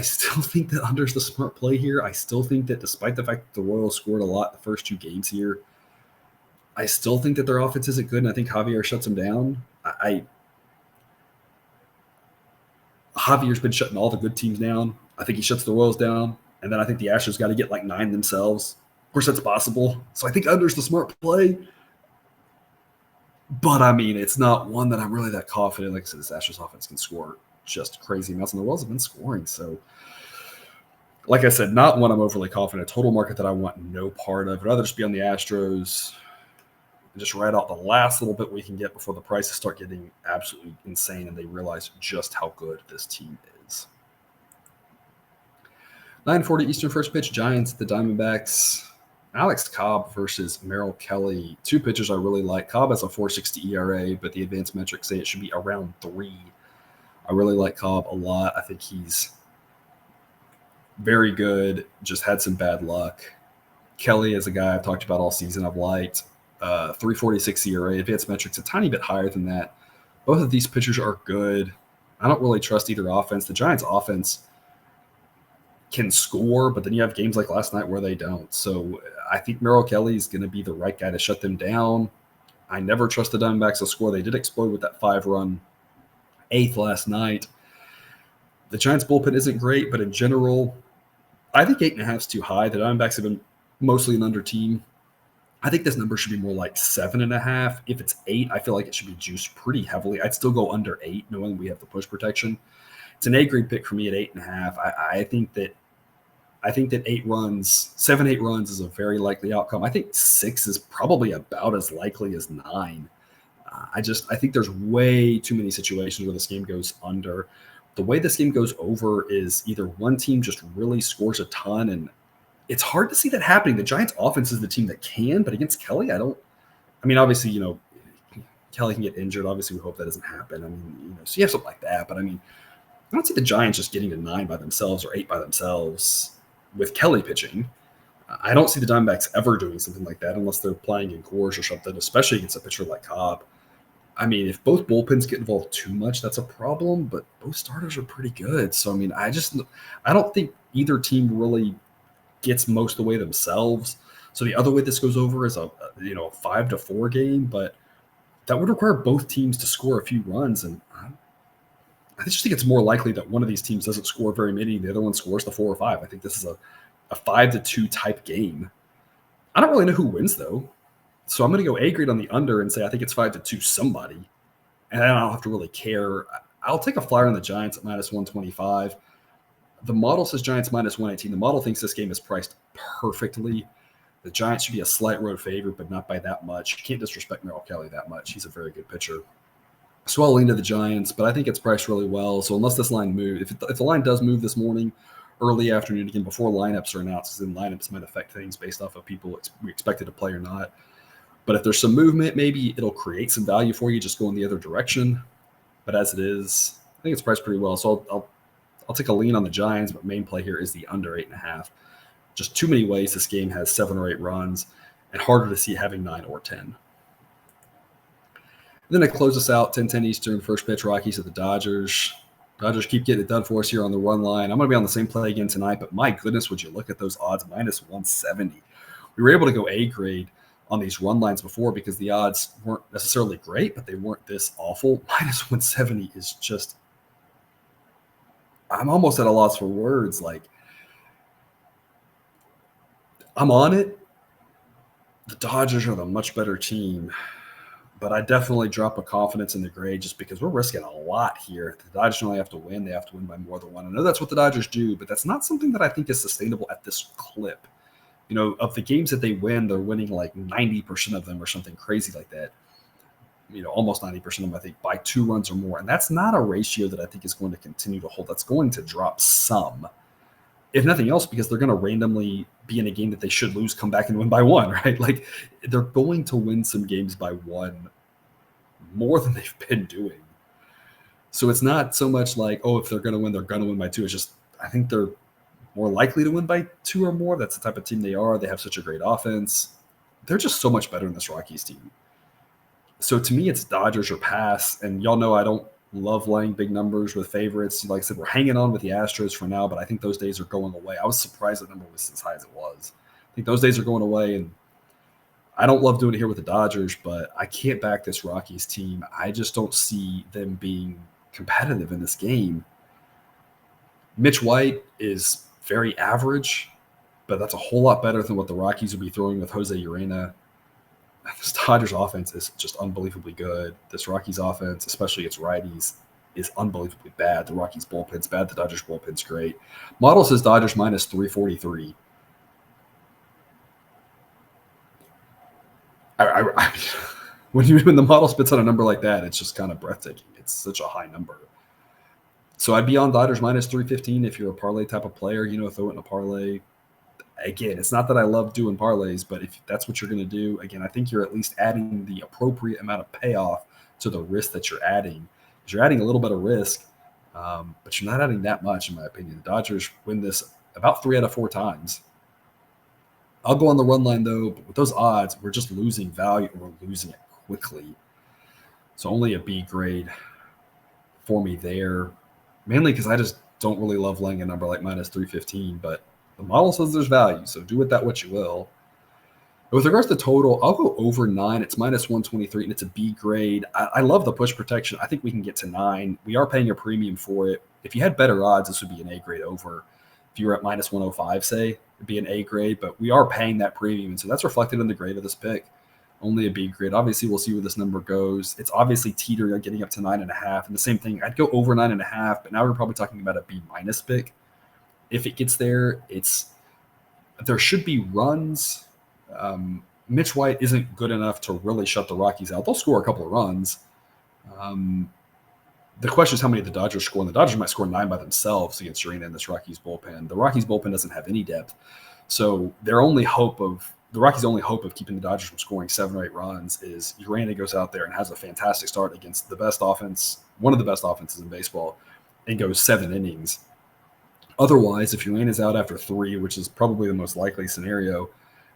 still think that under's the smart play here. I still think that despite the fact that the Royals scored a lot the first 2 games here, I still think that their offense isn't good, and I think Javier shuts them down. Javier's been shutting all the good teams down. I think he shuts the Royals down. And then I think the Astros got to get like 9 themselves. Of course, that's possible. So I think under's the smart play. But I mean, it's not one that I'm really that confident. Like I said, this Astros offense can score just crazy amounts, and the Royals have been scoring. So, like I said, not one I'm overly confident. A total market that I want no part of. I'd rather just be on the Astros and just ride out the last little bit we can get before the prices start getting absolutely insane and they realize just how good this team is. 9:40 Eastern first pitch, Giants, the Diamondbacks. Alex Cobb versus Merrill Kelly. Two pitchers I really like. Cobb has a 4.60 ERA, but the advanced metrics say it should be around 3. I really like Cobb a lot. I think he's very good, just had some bad luck. Kelly is a guy I've talked about all season I've liked. 3.46 ERA, advanced metrics a tiny bit higher than that. Both of these pitchers are good. I don't really trust either offense. The Giants' offense can score, but then you have games like last night where they don't. So I think Merrill Kelly is going to be the right guy to shut them down. I never trust the Diamondbacks to score. They did explode with that 5-run 8th last night. The Giants' bullpen isn't great, but in general, I think 8.5 is too high. The Diamondbacks have been mostly an under team. I think this number should be more like 7.5. If it's 8, I feel like it should be juiced pretty heavily. I'd still go under 8, knowing we have the push protection. It's an A-grade pick for me at 8.5. I think that 8 runs, 7-8 runs is a very likely outcome. I think 6 is probably about as likely as 9. I think there's way too many situations where this game goes under. The way this game goes over is either one team just really scores a ton, and it's hard to see that happening. The Giants' offense is the team that can, but against Kelly, obviously, Kelly can get injured. Obviously, we hope that doesn't happen. So you have something like that, but I don't see the Giants just getting to 9 by themselves or 8 by themselves with Kelly pitching. I don't see the Diamondbacks ever doing something like that unless they're playing in Coors or something, especially against a pitcher like Cobb. If both bullpens get involved too much, that's a problem, but both starters are pretty good. So, I don't think either team really gets most of the way themselves. So the other way this goes over is a 5-4 game, but that would require both teams to score a few runs. And I just think it's more likely that one of these teams doesn't score very many. The other one scores the 4 or 5. I think this is a 5-2 type game. I don't really know who wins, though. So I'm going to go A-grade on the under and say I think it's 5-2 somebody. And I don't have to really care. I'll take a flyer on the Giants at -125. The model says Giants -118. The model thinks this game is priced perfectly. The Giants should be a slight road favorite, but not by that much. You can't disrespect Merrill Kelly that much. He's a very good pitcher. So I'll lean to the Giants, but I think it's priced really well. So unless this line moves, if the line does move this morning, early afternoon, again, before lineups are announced, because then lineups might affect things based off of people we expected to play or not. But if there's some movement, maybe it'll create some value for you just going the other direction. But as it is, I think it's priced pretty well. So I'll take a lean on the Giants, but main play here is the under 8.5. Just too many ways this game has 7 or 8 runs, and harder to see having 9 or 10. And then to close us out, 10:10 Eastern, first pitch, Rockies at the Dodgers. Dodgers keep getting it done for us here on the run line. I'm going to be on the same play again tonight, but my goodness, would you look at those odds, -170. We were able to go A-grade on these run lines before because the odds weren't necessarily great, but they weren't this awful. -170 is just, I'm almost at a loss for words. Like, I'm on it. The Dodgers are the much better team, but I definitely drop a confidence in the grade just because we're risking a lot here. The Dodgers only have to win. They have to win by more than one. I know that's what the Dodgers do, but that's not something that I think is sustainable at this clip. Of the games that they win, they're winning like 90% of them or something crazy like that. Almost 90% of them, I think, by 2 runs or more. And that's not a ratio that I think is going to continue to hold. That's going to drop some, if nothing else, because they're going to randomly be in a game that they should lose, come back and win by 1, right? Like, they're going to win some games by 1 more than they've been doing. So it's not so much like, if they're going to win, they're going to win by 2. It's just, I think they're more likely to win by 2 or more. That's the type of team they are. They have such a great offense. They're just so much better than this Rockies team. So to me, it's Dodgers or pass. And y'all know I don't love laying big numbers with favorites. Like I said, we're hanging on with the Astros for now, but I think those days are going away. I was surprised the number was as high as it was. I think those days are going away, and I don't love doing it here with the Dodgers, but I can't back this Rockies team. I just don't see them being competitive in this game. Mitch White is very average, but that's a whole lot better than what the Rockies would be throwing with Jose Urena. This Dodgers offense is just unbelievably good. This Rockies offense, especially its righties, is unbelievably bad. The Rockies bullpen's bad. The Dodgers bullpen's great. Model says Dodgers minus 343. When the model spits on a number like that, it's just kind of breathtaking. It's such a high number. So I'd be on Dodgers minus 315 if you're a parlay type of player, throw it in a parlay. Again, it's not that I love doing parlays, but if that's what you're going to do, again, I think you're at least adding the appropriate amount of payoff to the risk that you're adding. Because you're adding a little bit of risk, but you're not adding that much, in my opinion. The Dodgers win this about 3 out of 4 times. I'll go on the run line, though, but with those odds, we're just losing value, and we're losing it quickly. So only a B grade for me there, mainly because I just don't really love laying a number like minus 315, but the model says there's value, so do with that what you will. But with regards to total, I'll go over 9. It's minus 123, and it's a B grade. I love the push protection. I think we can get to 9. We are paying a premium for it. If you had better odds, this would be an A grade over. If you were at minus 105, say, it'd be an A grade, but we are paying that premium, and so that's reflected in the grade of this pick. Only a B grade. Obviously, we'll see where this number goes. It's obviously teetering on getting up to 9.5, and the same thing. I'd go over 9.5, but now we're probably talking about a B minus pick. If it gets there, there should be runs. Mitch White isn't good enough to really shut the Rockies out. They'll score a couple of runs. The question is how many the Dodgers score, and the Dodgers might score 9 by themselves against Urena and this Rockies bullpen. The Rockies bullpen doesn't have any depth, so the Rockies' only hope of keeping the Dodgers from scoring 7 or 8 runs is Urena goes out there and has a fantastic start against the best offense, one of the best offenses in baseball, and goes 7 innings. Otherwise, if Urena's out after 3, which is probably the most likely scenario,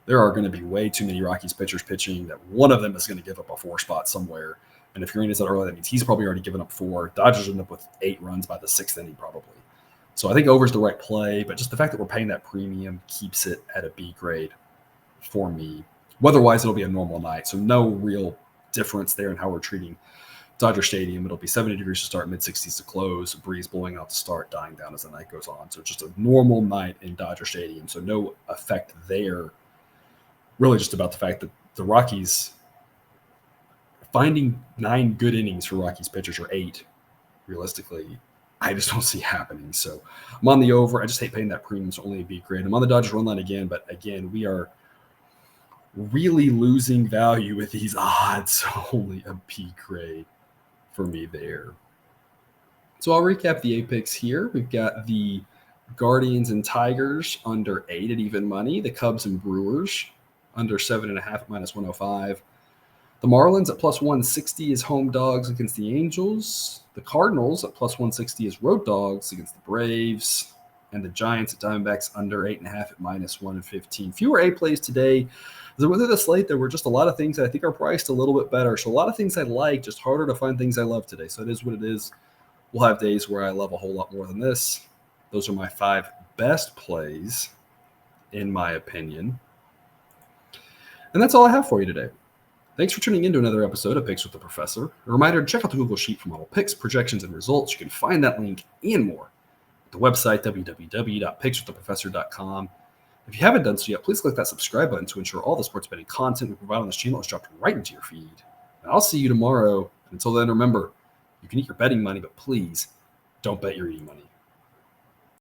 there are going to be way too many Rockies pitchers pitching that one of them is going to give up a 4 spot somewhere. And if Urena's out early, that means he's probably already given up 4. Dodgers end up with 8 runs by the 6th inning probably. So I think over's the right play, but just the fact that we're paying that premium keeps it at a B grade for me. Otherwise, it'll be a normal night. So no real difference there in how we're treating Dodger Stadium. It'll be 70 degrees to start, mid-60s to close, breeze blowing out to start, dying down as the night goes on. So just a normal night in Dodger Stadium. So no effect there. Really just about the fact that the Rockies, finding 9 good innings for Rockies pitchers, or 8, realistically, I just don't see happening. So I'm on the over. I just hate paying that premium. So only a B grade. I'm on the Dodgers run line again, but again, we are really losing value with these odds. So only a B grade for me there. So I'll recap the A picks here. We've got the Guardians and Tigers under 8 at even money. The Cubs and Brewers under 7.5 at minus 105. The Marlins at plus 160 is home dogs against the Angels. The Cardinals at plus 160 is road dogs against the Braves. And the Giants at Diamondbacks under 8.5 at minus 115. Fewer A plays today. Within the slate, there were just a lot of things that I think are priced a little bit better. So a lot of things I like, just harder to find things I love today. So it is what it is. We'll have days where I love a whole lot more than this. Those are my 5 best plays, in my opinion. And that's all I have for you today. Thanks for tuning in to another episode of Picks with the Professor. A reminder to check out the Google Sheet for model picks, projections, and results. You can find that link and more at the website, www.pickswiththeprofessor.com. If you haven't done so yet, please click that subscribe button to ensure all the sports betting content we provide on this channel is dropped right into your feed. And I'll see you tomorrow. Until then, remember, you can eat your betting money, but please don't bet your eating money.